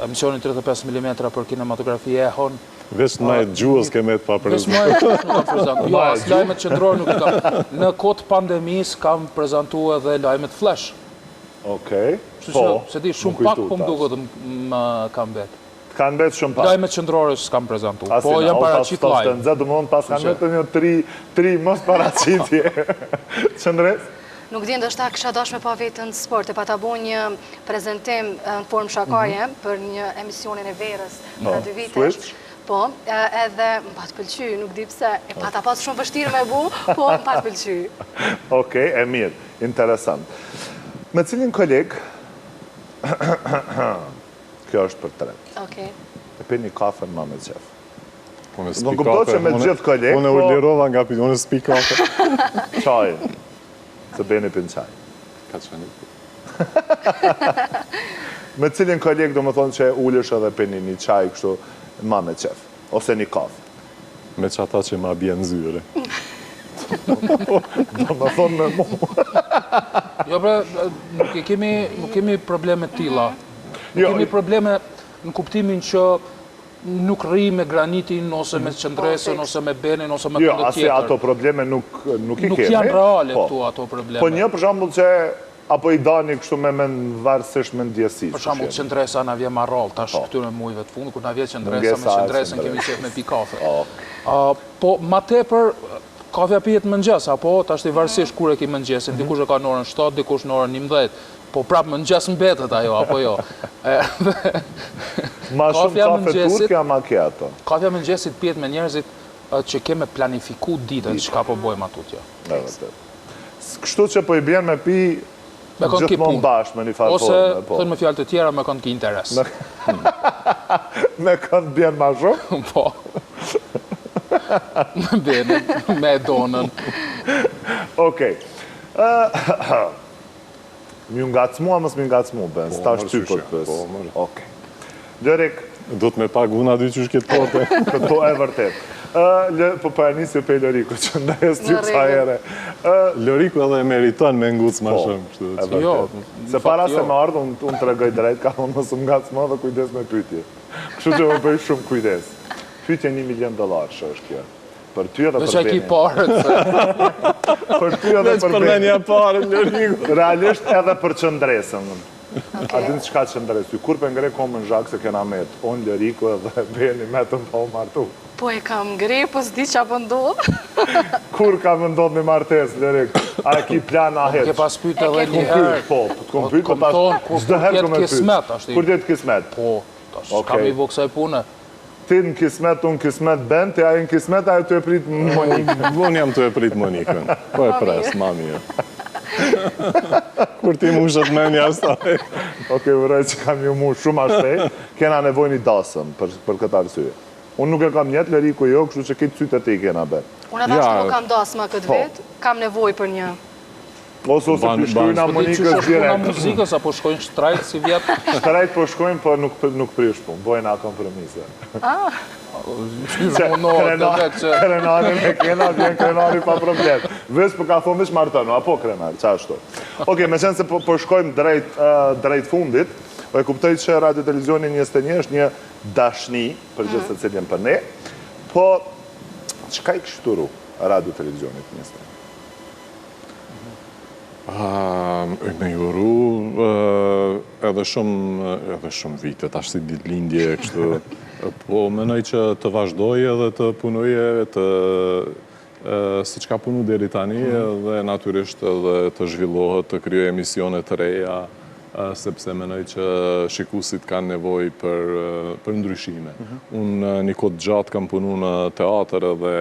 emisionin 35 mm për kinematografi e Ehon. Vesh në majtë gjuhës keme të pa Vesh prezentu. majtë gjuhës nuk kam prezentu. Jo, as lajmet qendrore nuk i kam. Në kohë pandemis kam prezentu edhe lajmet flash. Okej. Po, se di, shumë pak po më duket më kam bet. Kanë betë shumë pak. Lajmet qendrore s'kam prezentu. Po jam paraqit lajm. Do më pas kanë betë një tri mos paraqitje. Qëndres? Nuk di ndoshta kisha dash me pa vetën sport, e pa ta bo një prezentim në formë shakaje për një emisionin e verës për 2 vitesh. Po, edhe më pa të pëlqy, nuk di pse, e pa ta pas shumë vështirë me bu, po më pa të pëlqy. Okej, e mirë, interesant. Me cilin koleg, kjo është për tre. Okej. E pe një kafe në me qef. Nuk kuptoj që me gjithë kolegë, unë u lirova nga pi, unë s'pi kafe. Qaj, se beni pin qaj. Ka qënë. Me cilin koleg do më thonë që ullësh edhe pe një qaj kështu ma me qef, ose një kafe. Me që ata që ma bjenë zyre. Do më thonë me mu. Jo, bre, nuk kemi probleme tilla. Nuk kemi probleme në kuptimin që nuk rri me granitin, ose me Qëndresën, ose me Benin, ose me Jo, këndë asi tjetër. ato probleme nuk i kemi. Nuk janë reale këtu ato probleme. Po një për shembull që apo i dani kështu me varësisht me ndjesisë. Për shembull Qëndresa na vjen marrall tash këtyre muajve të fundit, kur na vjen Qëndresa me Qëndresën kemi qef me pi kafe. Po ma tepër kafja pihet mëngjes, apo tash i varësisht kur e ke mëngjesin, dikush e ka në orën 7, dikush në orën 11. Po prap mëngjes mbetet ajo, apo jo. Ma shumë kafe turke a macchiato? Kafja mëngjesit pihet me njerëzit që keme planifiku ditën, çka po bojmë atutje. Kështu që po i bjen me pi gjithmonë bashkë me një farë ose, thënë me fjalë të tjera, me kënd ki interes. Me kënd bjen ma shumë? Po. Me Benin, me Donën. Okej. Mjë ngacmu, a mës mjë ngacmu, Ben? Sta është ty për të pës. Okej. Lorik, do të me paguna dy qysh këtë pote. Këto e vërtet. Po për njësë jo pej Loriku, që ndajës ty sa ere. Loriku edhe meriton me ngucë ma shumë. Jo. Se para se më ardhë, unë të regoj drejt, ka unë mësë më ngacmu dhe kujdes me pytje. Kështu që më bëj shumë kujdes. Pytje $1 milion që është kjo. Për ty edhe për Benin. Për ty edhe për Benin. Realisht edhe për Qëndresën. A dinë qka Qëndresë? Kur për ngre komën zhak se kena metë? Onë Loriku edhe Beni metën pa u martu. Po e kam ngre, po s'di qa për ndodhë. Kur ka më ndodhë një martes, Lorik? A e ki plan a heq? Ke pas pyt edhe një herë. Po, të kom pyt, po tash zdo herë kom e pyt. Kur jetë kismet? Po, tash kam i vë kësaj pune. Ti në kismet, unë kismet Ben, ti aje në kismet, aje të e prit Monikë. Unë jam të e prit Monikën. Po e pres, ma mirë. Kur ti mushët me një asaj. Okej, vërrej që kam ju mush shumë ashtej, kena nevoj një dasëm për këtë arsye. Unë nuk e kam njetë, Loriku jo, kështu që këtë cytë e ti kena Ben. Unë atash nuk kam dasma këtë vetë, kam nevoj për një. Ose pishkujnë Monikës Shkojnë direkt. muzikës, apo shkojnë shtrajt si vjetë? Shtrajt po shkojnë, po nuk prish punë, bojnë a kompromise. Krenarin e kena, vjen krenari pa problem. Vës për ka thonë vish martënu, apo krenar, qa ashtu. Oke, me qenë se po shkojmë drejt fundit, e kuptoj që Radio Televizioni 21 është një dashni për gjithë se cilin për ne, po qka i kështuru Radio Televizionit 21? Me juru edhe shumë vite, tash si ditëlindje kështu, po menoj që të vazhdoj edhe të punoj si që ka punu deri tani edhe natyrisht edhe të zhvillohet, të kryoj emisione të reja, sepse menoj që shikuesit kanë nevojë për ndryshime. Unë një kohë gjatë kam punu në teatr edhe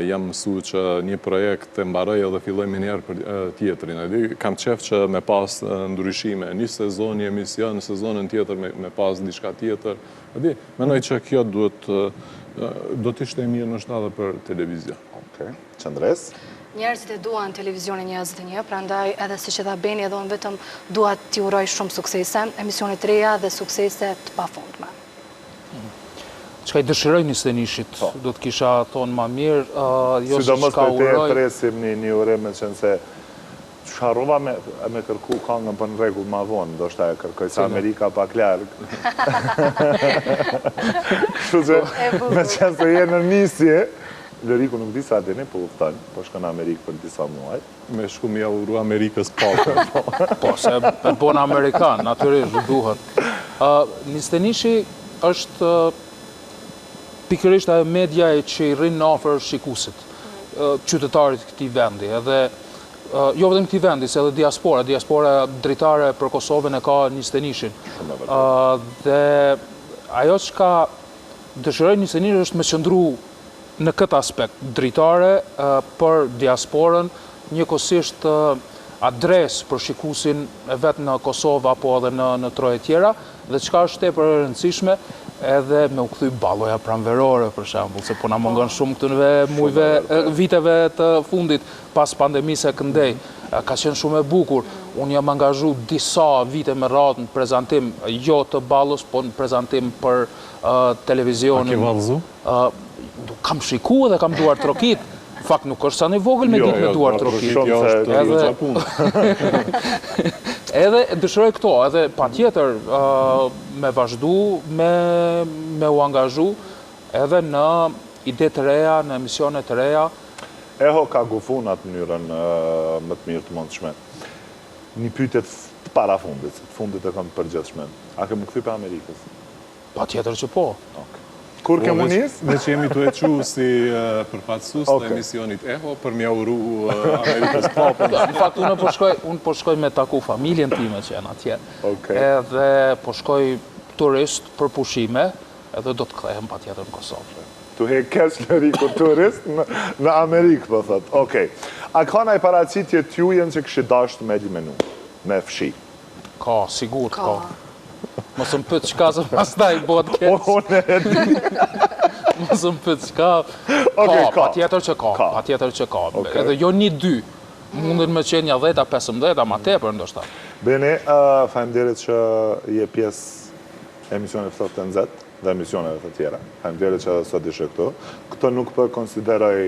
jam mësu që një projekt të mbaroj edhe filloj me njerë për tjetërin. Kam qef që me pas ndryshime, një sezon, një emision, në sezonën tjetër me pas diçka tjetër. Menoj që kjo do të ishte mirë në shtatë për televizion. Okej, Qëndres? Njerëzit e duan televizionin 21, prandaj edhe si që dha Beni edhe unë vetëm dua t'i uroj shumë suksese, emisionit reja dhe suksese të pafundme. Qka i dëshiroj një Stenishit, do të kisha thonë ma mirë, jo se Sidomos qka për te uroj... presim një urim me qenë se Sharova me kërku kangën për në regull ma vonë, do shta e kërkoj sa Amerika pak largë. Kështu që me qenë se je në nisje, Lëriku nuk di sa dini, po uftanë, po shkën në Amerikë për disa muaj. Me shku me uru Amerikës papë. Po, se e bon Amerikan, natyrisht, duhet. Një Stenishi është pikërisht ajo media e që i rinë në ofër shikusit, qytetarit këtij vendi, edhe jo vetëm këtij vendi, se edhe diaspora dritare për Kosovën e ka një Stenishin. Dhe ajo që ka dëshiroj një Stenishi është me qëndru në këtë aspekt, dritare për diasporën, njëkohësisht adres për shikuesin e vetë në Kosovë apo edhe në troje tjera, dhe çka është tepër e rëndësishme, edhe me u kthy balloja pranverore, për shembull, se po na mungon shumë këtu në viteve të fundit pas pandemisë e këndej. Ka qenë shumë e bukur. Unë jam angazhu disa vite me radhë në prezantim, jo të ballos, po në prezantim për televizionin. A ke vallëzu? Kam shiku dhe kam duar trokit. Në fakt nuk është sa një vogël me ditë me duar trokit. Edhe dëshiroj këto, edhe pa tjetër me vazhdu, me u angazhu, edhe në ide të reja, në emisione të reja. Eho ka gufu në atë mënyrën më të mirë të mundshme. Një pyetje të parafundit, të fundit e kam përgjithshme. A ke më kthy pa Amerikës? Pa tjetër që po. Kur ke munis? Ne që jemi të equ si përfaqësues të emisionit Eho për mja uru Amerikës papën. Në fakt, unë po shkoj me taku familjen time që janë atje. Edhe po shkoj turist për pushime, edhe do të kthehem pa tjetër në Kosovë. Tu he kesh Lëriku turist në Amerikë, po thot. Okej. A ka ndaj paraqitje t'jujen që kështë dasht me eliminu, me fshi? Ka, sigur ka. Mos më pyet çka se pastaj bëhet keq. Unë e di. Mos më pyet çka. Patjetër që ka, patjetër që ka. Edhe jo 1-2. Mundën me qenë 10-15, ma tepër ndoshta. Beni, faleminderit që je pjesë emisionit Ftohtë e Nxehtë dhe emisioneve të tjera. Faleminderit që sot ishe këtu. Këto nuk po konsideroj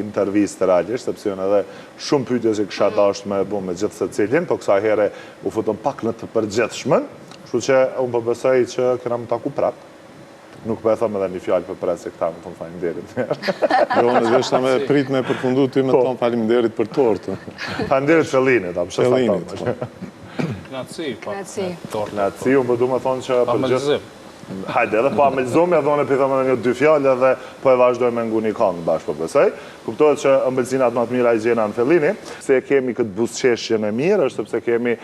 intervistë realisht, sepse janë edhe shumë pyetje që kisha dashur me bu me gjithë secilin, po kësaj here u futëm pak në të përgjithshmen. Kështu që unë po besoj që kena më taku prapë. Nuk po e thom edhe një fjalë për presë këta, më thonë faleminderit. Jo, në veshta me prit me përfundu ty me thonë faleminderit për tortë. Faleminderit Fellinit, a pëshë Fellinit. Knaci, Knaci, unë po du me thonë që për gjithë... Hajde, edhe po amelzome, edhe unë e pitëm edhe një 2 fjallë, edhe po e vazhdoj me ngu një kongë bashkë po besoj. Kuptohet që ëmbëlsinat më të mira i gjena në Fellini, se kemi këtë busqeshjen e mirë, është sepse kemi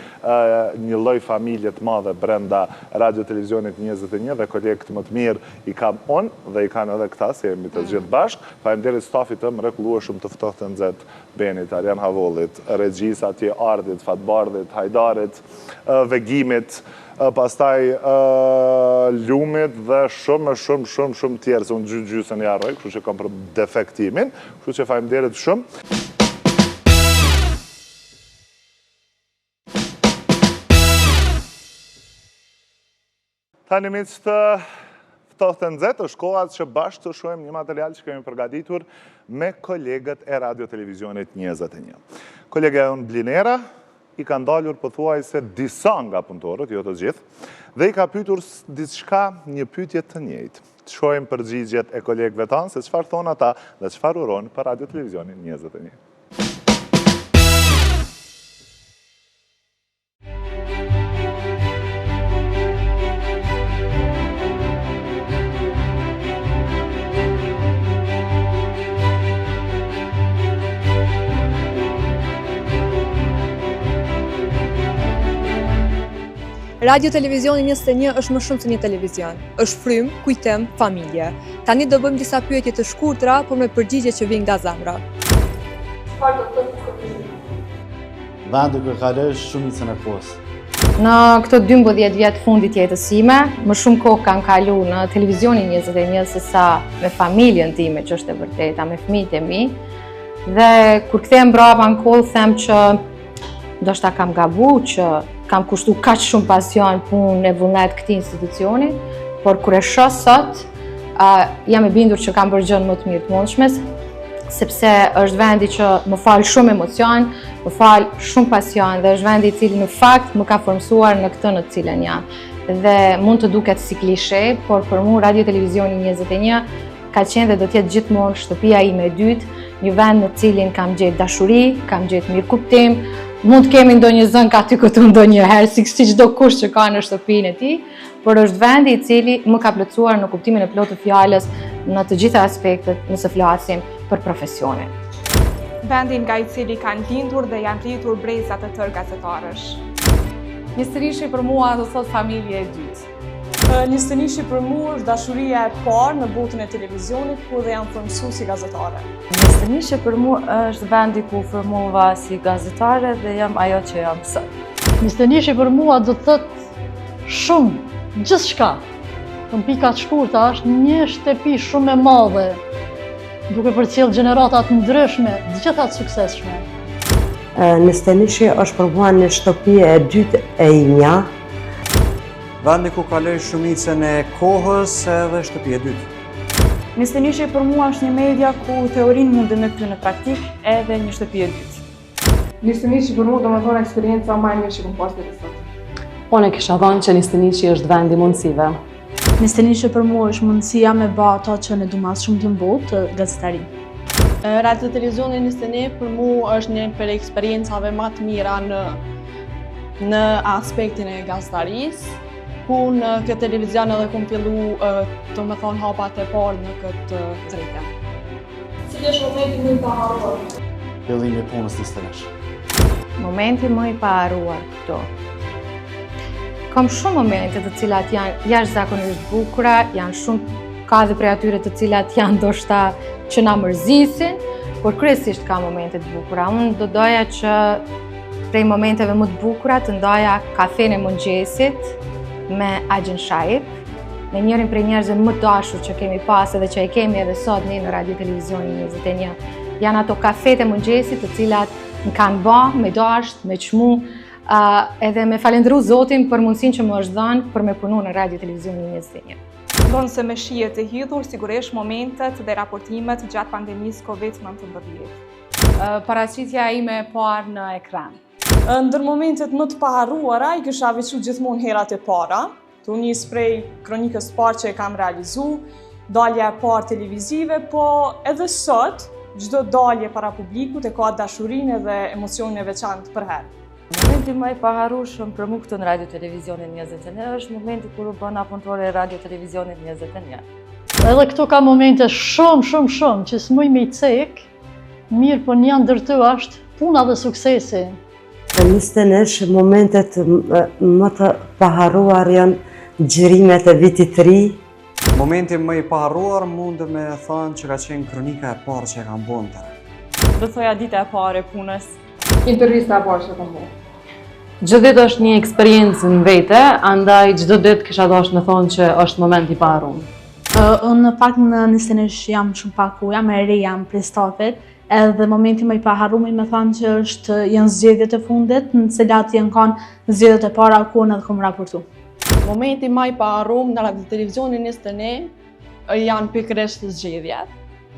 një lloj familje të madhe brenda Radio Televizionit 21 dhe kolegët më të mirë i kam unë dhe i kanë edhe këta, se jemi të gjithë bashkë. Faleminderit stafit të mrekullueshëm të Ftohtë e Nxehtë, Benit, Arjan Havollit, regjis atje Ardit, Fatbardit, Hajdarit, Vegimit, pastaj Lumit dhe shumë tjerë, se unë gjysën e arroj, kështu që kam për defektimin, kështu që faleminderit shumë. Tani miq të ftohtë nxehtë është koha që bashkë të shohim një material që kemi përgatitur me kolegët e Radio Televizionit 21. Kolega e unë Blinera i ka ndalur pothuajse disa nga punëtorët, jo të gjithë, dhe i ka pyetur diçka, një pyetje të njëjtë. Të shohim përgjigjet e kolegëve tanë se çfarë thon ata dhe çfarë uron për Radio Televizionin 21. Radio Televizioni 21 është më shumë se një televizion. Është frymë, kujtim, familje. Tani do bëjmë disa pyetje të shkurtra, por me përgjigje që vijnë nga zemra. Çfarë do të thotë? Vendi ku kalosh shumicën e kohës. Në këto 12 vjet fundit jetës sime, më shumë kohë kam kaluar në televizionin 21 se sa me familjen time, që është e vërteta, me fëmijët e mi. Dhe kur kthehem brapa në kollë, them që ndoshta kam gabuar që kam kushtu kaq shumë pasion punë e vullnet këtij institucioni, por kur e shoh sot, jam e bindur që kam bërë gjën më të mirë të mundshme, sepse është vendi që më fal shumë emocion, më fal shumë pasion dhe është vendi i cili në fakt më ka formsuar në këtë në të cilën jam. Dhe mund të duket si klishe, por për mua Radio Televizioni 21 ka qenë dhe do të jetë gjithmonë shtëpia ime e dytë, një vend në cilin kam gjetë dashuri, kam gjetë mirëkuptim. Mund të kemi ndonjë zënk aty këtu ndonjëherë, si çdo kush që ka në shtëpinë e tij, por është vendi i cili më ka plotësuar në kuptimin e plotë të fjalës në të gjitha aspektet nëse flasim për profesionin. Vendi nga i cili kanë lindur dhe janë rritur brezat e tërë gazetarësh. Nisënishi për mua do thot familje e dytë. Nisënishi për mua është dashuria e parë në botën e televizionit, ku dhe jam formsuar si gazetare. Nisënishi për mua është vendi ku formova si gazetare dhe jam ajo që jam sot. Nisënishi për mua do të thot shumë, gjithçka. Në pika të shkurta është një shtëpi shumë e madhe, duke përcjell gjenerata të ndryshme, të gjitha të suksesshme. Nisënishi është për mua një shtëpi e dytë e imja. Vendi ku kaloj shumicën e kohës edhe shtëpi e dytë. Nisënishi për mua është një media ku teorinë mund me kthyer në praktik edhe një shtëpi e dytë. Nisënishi për mua do të thonë eksperjenca më e mirë që kam pasur deri sot. Unë kisha thënë që Nisënishi është vendi mundësive. Nisënishi për mua është mundësia me bë ato që ne duam shumë të botë, gazetari. Radio Televizioni 21 për mua është një për eksperiencave më të mira në aspektin e gazetarisë. Ku në këtë televizion edhe kom fillu të më thonë hapat e parë në këtë drejtë. Cili është momenti më i paharruar? Fillimi i punës 21. Momenti më i paharruar këto. Kam shumë momente të cilat janë jashtëzakonisht bukura, janë shumë, ka dhe prej atyre të cilat janë ndoshta që na mërzisin, por kryesisht ka momente të bukura. Unë do doja që prej momenteve më të bukura të ndoja kafenë e mëngjesit me Agjen Shaip, me njërin prej njerëzve më dashur që kemi pas edhe që e kemi edhe sot ne në Radio Televizioni 21. Janë ato kafet e mëngjesit të cilat më kanë bë me dasht, me çmu, edhe me falendëru Zotin për mundësinë që më është dhënë për me punu në Radio Televizioni 21. Vonë se me shije të hidhur, sigurisht momentet dhe raportimet gjatë pandemisë COVID-19. Paraqitja ime e parë në ekran. Ndër momentet më të paharruara i kisha veçuar gjithmonë herat e para. Tu nis prej kronikës parë që e kam realizu, dalja e parë televizive, po edhe sot, çdo dalje para publikut e ka dashurinë dhe emocionin e veçantë për herë. Momenti më i paharrueshëm për mua këtu në Radio Televizionin 21 është momenti kur u bëna punëtore e Radio Televizionit 21. Edhe këtu ka momente shumë që s'muj me i cek, mirë po një ndër to është puna dhe suksesi. Nisënish momentet më të paharruar janë xhirimet e vitit të ri. Momenti më i paharruar mund me thënë që ka qenë kronika e parë që e kam bënë. Do thoja dita e parë e punës. Intervista e parë që kam bënë. Çdo ditë është një eksperiencë në vete, andaj çdo ditë kisha dashur të thonë që është moment i paharruar. Unë në fakt në Nisënish jam shumë pak u, jam e re, jam prej stafit. Edhe momenti më i paharruar me thënë që janë zgjedhjet e fundit, në cilat janë kanë zgjedhjet e para ku unë edhe kam raportu. Momenti më i paharruar në Radio Televizionin 21 janë pikërisht zgjedhjet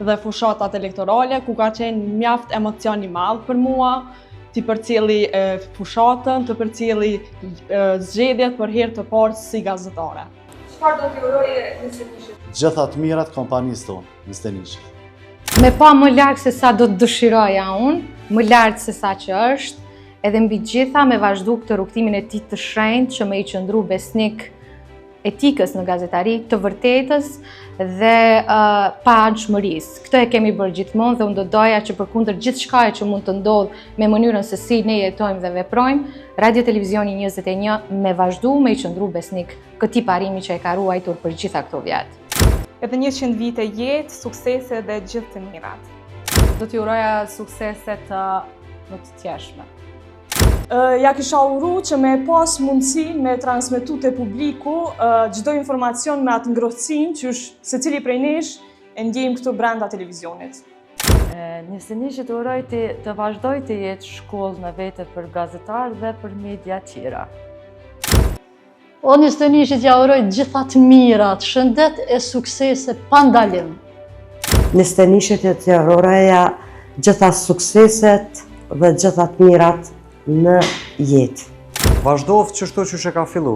dhe fushatat elektorale, ku ka qenë mjaft emocion i madh për mua, të përcjelli fushatën, të përcjelli zgjedhjet për herë të parë si gazetare. Çfarë do t'i uroje Nistenishit? Gjitha të mirat kompanisë tonë, Nistenishit. Me pa më lartë se sa do të dëshiroja unë, më lartë se sa që është, edhe mbi gjitha me vazhdu këtë rrugtimin e tij të shenjtë që me i qëndru besnik etikës në gazetari, të vërtetës dhe pa anshmërisë. Këtë e kemi bërë gjithmonë dhe unë do doja që përkundër gjithçka që mund të ndodhë me mënyrën se si ne jetojmë dhe veprojmë, Radio Televizioni 21 me vazhdu me i qëndru besnik këtij parimi që e ka ruajtur për gjitha këto vjetë. Edhe 100 vite jetë, suksese dhe gjithë të mirat. Do t'ju uroja sukseset më të tjeshme. Ja kisha uru që me pas mundësi me transmetu të publiku çdo informacion me atë ngrohtësinë që secili prej nesh e ndjejmë këtu brenda televizionit. Nistenishit uroj të vazhdoj të jetë shkollë në vete për gazetar dhe për media tjera. O Nistenishit ja uroj gjitha të mirat, shëndet e suksese pa ndalim. Nistenishit ja uroja gjitha sukseset dhe gjitha të mirat në jetë. Vazhdovë qështu që ka fillu.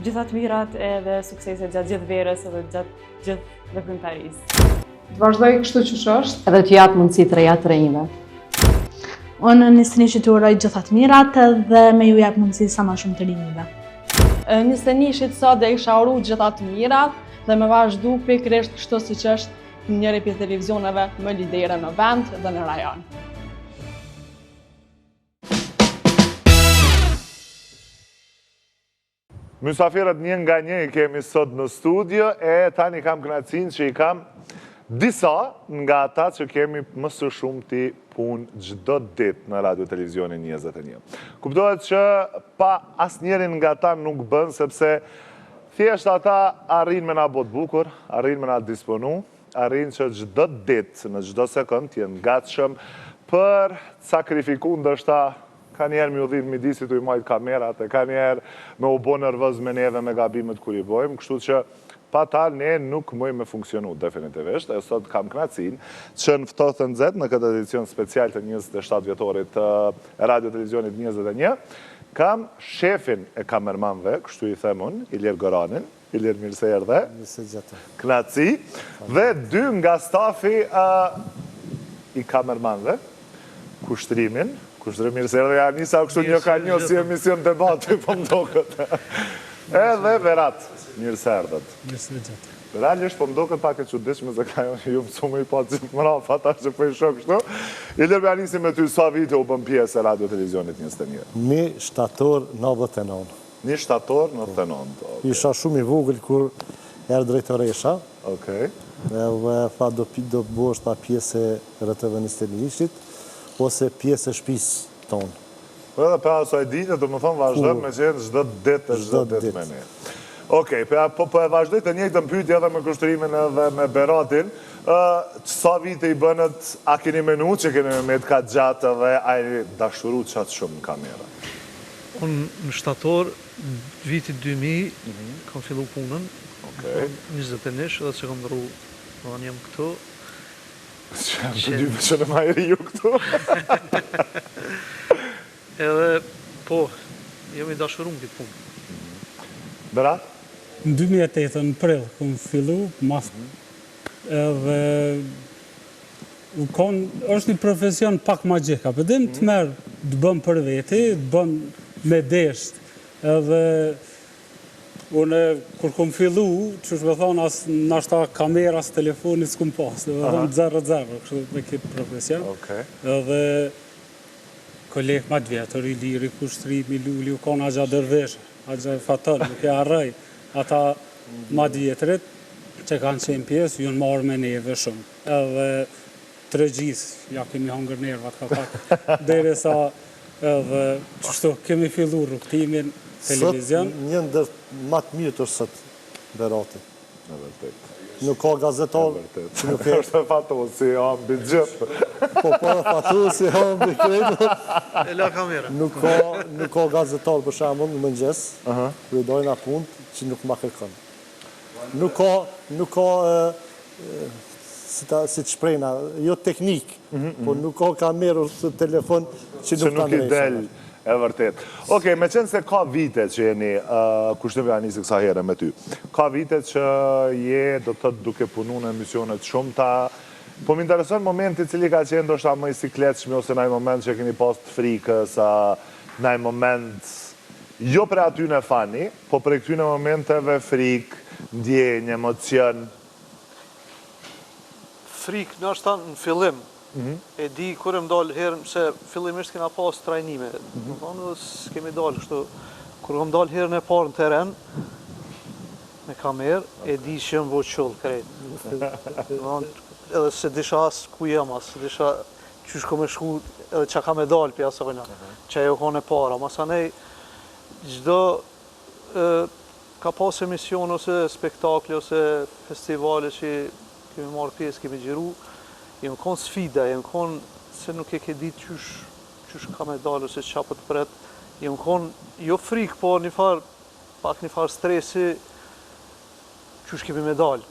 Gjitha të mirat edhe sukseset gjatë gjithë verës edhe gjatë gjithë veprimtarisë. Të vazhdoj kështu që është. Edhe t'ju jap mundësi të reja të rejime. Unë Nistenishit të uroj gjitha të mirat dhe me ju jap mundësi sa më shumë të rinjive. Nistenishit sot dhe isha uru gjitha të mirat dhe me vazhdu pikërisht kështu siç është njëri prej televizioneve më lidere në vend dhe në rajon. Mysafirët një nga një i kemi sot në studio e tani kam kënaqësinë që i kam disa nga ata që kemi më së shumti punë çdo ditë në Radio Televizionin 21. Kuptohet që pa asnjërin nga ata nuk bën sepse thjesht ata arrin me na bot bukur, arrin me na disponu, arrin që çdo ditë, në çdo sekond të jenë gatshëm për sakrifiku ndoshta ka njerë me u dhinë midisi të i majtë kamerat, e ka njerë me u bo nervëz me neve me gabimet kur i bojmë, kështu që pa ta ne nuk mëjmë me funksionu definitivisht, e sot kam knacin që në ftohtën Z në këtë edicion special të 27 vjetorit të Radio Televizionit 21, kam shefin e kamermanve, kështu i themun, Ilir Goranin, Ilir mirë se erdhe, knaci, dhe 2 nga stafi i kamermanve, kushtrimin mirë se erdhe, ja nisa kështu një ka një si emision debati, po më do këtë. Edhe Berat, mirë se erdhet. Mirë se gjithë. Realisht, po më do këtë pak e qudishme, se ka ju mësu me i pa gjithë më rafa, ta që po i shok kështu. Ilir, ja nisi me ty, sa vite u bëm pjesë e Radio Televizionit 21? Një shtator 99. Një shtator 99. Isha shumë i vogël kur erë drejtoresha. Okej. Dhe tha do bosh ta pjesë e RTV Nistenishit, ose pjesë e shtëpisë tonë. Po edhe për asaj dite, të më thonë vazhdojmë me qenë çdo ditë me ne. Okej, po e vazhdoj të njëjtën pyetje edhe me kushtrimin edhe me Beratin. Sa vite i bënët, a keni menu që keni me të ka gjatë dhe a i dashuru qatë shumë në kamera? Unë në shtator, vitit 2000, kam fillu punën, 21 dhe që kam ndru, në jam këtu. Që jam të dyve që në majri ju këtu. Edhe, po, jam i dashurun këtë punë. Berat? Në 2008, në prill, këmë fillu, edhe është një profesion pak magjik, a pëdim të merë, të bëm për veti, të bëm me desht, edhe unë, kur këmë fillu, që shme thonë, nashta kameras, telefonit s'kum pas, dhe thonë 0-0, kështë me këtë profesion. Edhe kolegë ma të vjetër, i liri, kushtrimi, luli, u konë agja dërvesh, agja fatër, nuk e arrej, ata ma të vjetërit, që kanë qenë pjesë, ju në marrë me neve shumë. Edhe të regjis, ja kemi hangër nervat ka pak, dhere sa edhe qështu kemi fillu rrugtimin televizion. Sot një ndër matë mirë të sot Berati. Nuk ka gazetar që nuk e... është fatosi, ambi gjithë. Po, fatosi, ambi kredo. E la kamera. Nuk ka gazetar për shembull në mëngjes, kur dojnë na punë që nuk ma kërkon. Nuk ka si të shprejna, jo teknik, po nuk ka kamerë të telefon që nuk i del. E vërtet. Okej, me qenë se ka vite që jeni, kushtëve janë njësë kësa herë me ty, ka vite që je do të duke punu në emisionet shumëta, po më intereson momenti cili ka qenë do shta më i sikletshme ose në i moment që keni pas të frikës, në i moment, jo pre aty në fani, po pre këty në momenteve frikë, ndjenjë, emocion. Frikë në është ta në fillim, e di kur e më dalë herën, se fillimisht kena pas trajnime, s'kemi dalë kështu, kur e më dalë herën e parë në teren, me kamerë, e di që më vo qullë krejt. Edhe se disha as ku jem, as se disha qysh ko me shku, edhe që ka me dalë për asojna, që e jo kone para. Masanej, gjdo ka pas emision ose spektakli ose festivale që kemi marrë pjesë, kemi gjiru, jem konë sfida, jem konë se nuk e ke ditë qysh ka me dalë ose qa për të pret, jem konë jo frikë, po pak një farë stresi qysh kemi me dalë.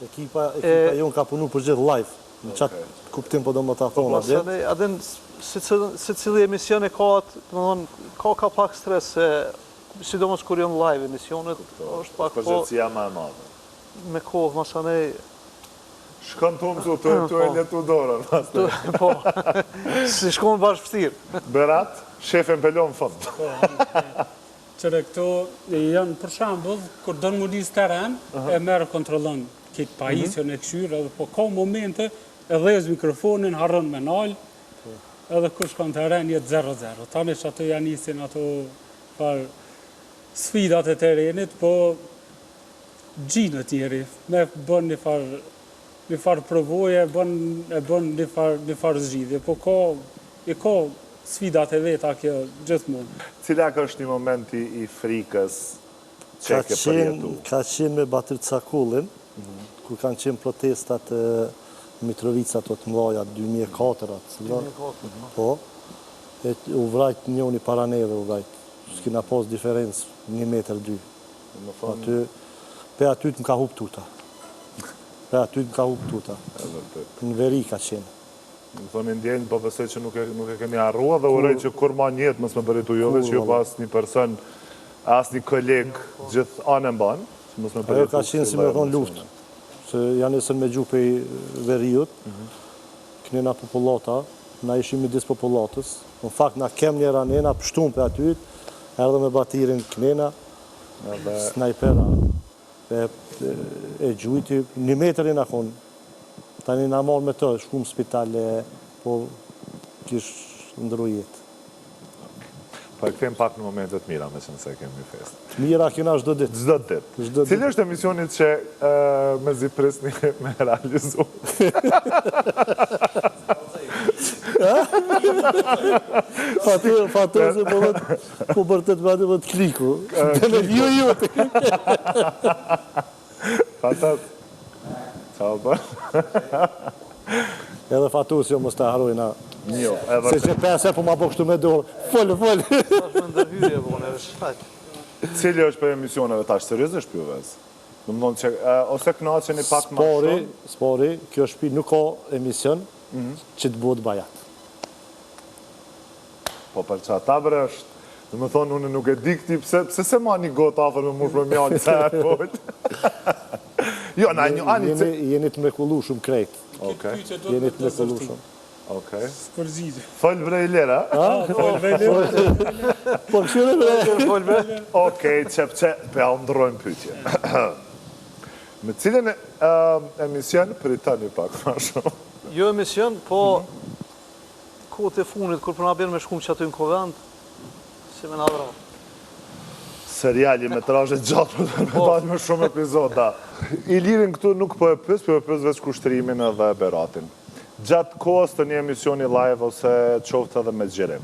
Ekipa jonë ka punu për gjithë live, në qatë kuptim po do më ta thonë. Adhen, se cili emision e ka atë, ka pak stres, sidomos kur jënë live emisionet, është pak po... Përgjëtësia ma e madhe. Me kohë, masanej... Shkon të mësu, të e letu dorën. Po, si shkon bashkë fëtirë. Berat, shefen pelon fund. Qëre këto janë për shambull, kur dënë më njës teren, e merë kontrolon këtë pajisjon e këshyrë, edhe po ka momente, e dhez mikrofonin, harën me nalë, edhe kur shkon teren jetë 0-0. Tani që ato janë njësin ato sfidat e terenit, po gjinë të tjeri, me bën një farë provoje, e bën një farë zgjidhje, po ka sfidat e veta kjo gjithmonë. Cila ka është një moment i frikës që e ke përjetu? Ka qenë me Batir Cakullin, kur kanë qenë protestat Mitrovica të mdoja 2004, po, u vrajt njoni para neve, u vrajt, s'kina pos diferencë 1 metër 2. Pe aty të më ka hup tuta. Në veri ka qenë. Më thonë ndjenjë, po pëse që nuk e keni arrua dhe urej që kur ma njetë mësë me bëritu jove që ju pas një person, as një koleg gjithë anë banë. Ajo ka qenë si me thonë luftë, se janë esën me gjupe i veriut, kënena populata, na ishim i disë populatës, në fakt na kem njëra njëna pështum për atyt, erdhe me Batirin kënena, snajpera, e gjujti, 1 metër i në konë, tani nga marrë me të, shku më spitale, po kishë ndru jetë. Po e këtem pak në momentet mira, me që nëse kemi fest. Të mira kina çdo ditë. Çdo ditë. Cili është emisionit që me zi prisni me realizu? Fatose po bërtet me atë të kliku. Dhe me juti. Fatat. Ciao, ba. Edhe Fatose jo mos të harojna. Jo, se që pese po ma po kështu me dorë. Folë. Ashtë me ndërhyrje, po në vështajt. Cili është për emisioneve tash, seriozisht për juve? Ose kënaqeni pak ma shumë? Spori, kjo shtëpi nuk ka emision që të bëhet bajat. Po për që ata bre është, dhe me thonë, unë nuk e di këti, pse se ma një gotë afer me mush me mjallë se e pojtë? Jo, na një ani... Jeni të mrekullu shumë krejt. Jeni të mrekullu shumë. Spërzidë. Folë bre i lera? Folë bre i lera. Po këshire bre. Okej, qepqe, pe a ndrojmë pytje. Me cilën emision, për i tani pak ma shumë. Jo emision, po kohët e funit, kur përna bjerë me shkum që aty në kovend, si me nadra. Seriali me trashe gjatë, me bajt me shumë epizoda. I lirin këtu nuk po e pës, po e pës veç kushtrimin edhe beratin. Gjatë kohës të një emisioni live ose qoftë edhe me gjirim.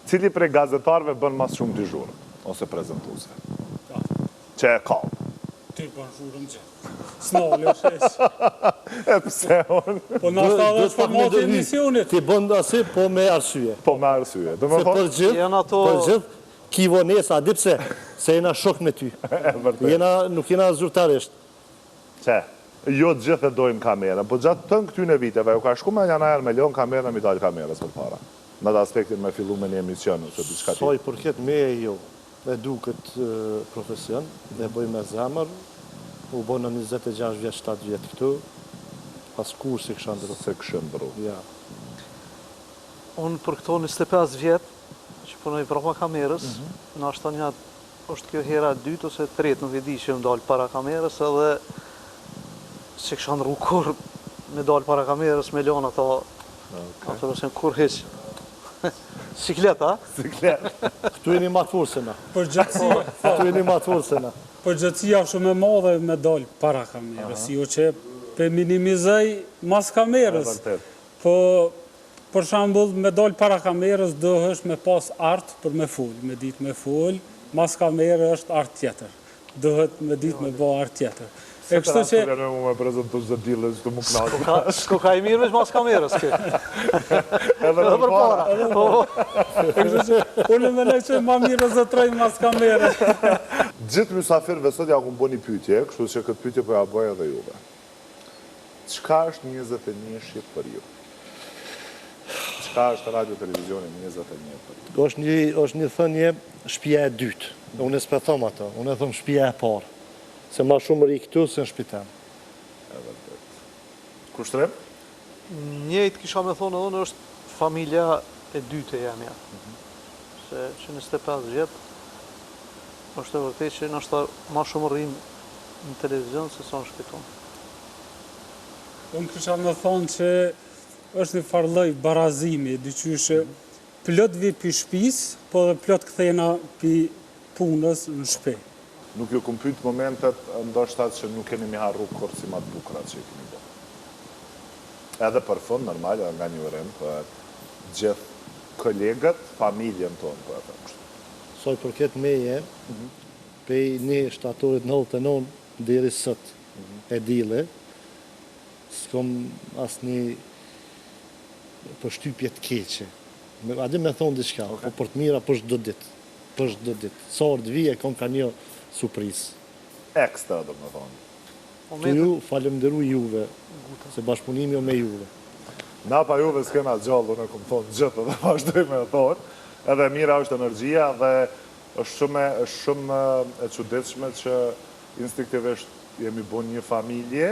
Cili prej gazetarve bën mas shumë dyzhurë, ose prezentuse? Që e ka. Ty po në shurëm gjithë. S'nalë është eqë. E pëse unë? Po në ashtë adhe është formati emisionit. Ti bënd asi, po me arsye. Po me arsye. Se për gjithë, ki vonesa, a di pse? Se jena shok me ty. Nuk jena zyrtarisht. Që? Jo të gjithë e dojmë kamerën, po gjatë të në këtyne viteve, u ka shku me njëna herë me leon kamerën, mi dalë kamerës për para. Në të aspektin me fillu me një emisionu, se diçka ti. Soj përket me e jo, e du këtë profesion, dhe bëj me zemër, u bëj në 26 vjetë, 7 vjetë këtu, pas kur si kësha ndru. Se kësha ndru. Ja. Unë për këto 25 vjetë, që punoj brapa kamerës, në ashtë një, është kjo hera 2 ose 3, nuk e di që më dalë para kamerës, edhe që kësha ndru kur me dalë para kamerës, me leon ato, ato përsen kur heqë. Siklet, a? Siklet. Këtu e një matur se na. Përgjëtësia. Këtu e një matur se na. Përgjëtësia shumë e madhe me dalë para kamerës, jo që pe minimizaj mas kamerës. Po, për shambull, me dalë para kamerës dëhësh me pas artë për me full, me ditë me full, mas kamerë është artë tjetër. Dëhët me ditë me bo artë tjetër. Se të rasturja në mu me prezentu zë dilës të më knaqë. Shko ka i mirë veç mas kamerës, ke. Edhe për para. Unë me ne që ma mirë zëtroj mas kamerës. Gjithë mysafirve sot ja ku më bo një pytje, kështu që këtë pytje po ja bëj edhe juve. Qka është 21 Shqip për ju? Qka është radio televizioni 21 për ju? është një thënje shpia e dytë. Unë e s'pe thëmë ato, unë e thëmë shpia e parë. Se ma shumë ri këtu se në shpitem. Kushtrim? Njëjtë kisha me thonë edhe është familja e dytë e jamja. Se që 25 vjetë, është e vërtej që nështë ma shumë rrim në televizion se sa në shpiton. Unë kisha me thonë që është një farloj barazimi, dyqyshë plot vi për shpis, po dhe plot këthejna për punës në shpe. Nuk ju këmë pytë momentet, ndoshtat që nuk keni mi harru korcimat bukrat që i keni bo. Edhe për fund, normal, nga një vërim, për gjithë kolegët, familjen tonë, për e të kështë. Soj përket meje, pej një shtatorit 99 deri sot e dile, s'kom asë një përshtypje të keqe. Adi me thonë diçka, po për të mira për shdo ditë. Për shdo ditë. Sa orë të vije, kom ka një surprizë. Ekstra, do më thonë. Të ju, falemderu juve, se bashkëpunimi jo me juve. Na pa juve s'kena gjallë, unë e këmë thonë gjithë dhe vazhdoj me thonë, edhe mira është energjia dhe është shumë e qudetshme që instinktivisht jemi bo një familje,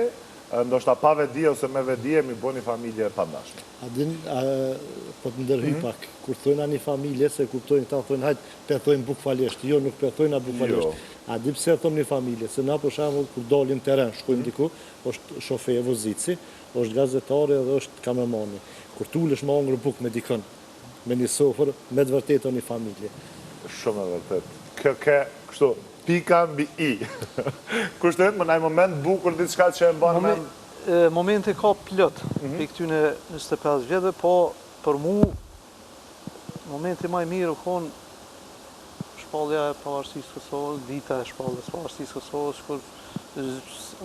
ndoshta pa vedi ose me vedi jemi bo një familje e pandashme. Adin, po të ndërhy pak, kur thojna një familje, se kuptojnë këta, thojnë hajtë pëthojnë bukfalesht, jo nuk pëthojnë a bukfalesht. A di pse thom një familje, se na për shembull kur dalim teren, shkojmë diku, është shofer vozici, është gazetari dhe është kamermani. Kur tulesh me hangër buk me dikën, me një sofër, me të vërtetë një familje. Shumë e vërtet. Kështu, pika mbi i. Kushtet, më naj moment bukur diçka që e mbanë me... Momente ka plot, për këtyne 25 vjetëve, po për mu, momenti maj mirë u konë shpallja e pavarësisë Kosovës, dita e shpalljes pavarësisë Kosovës, kur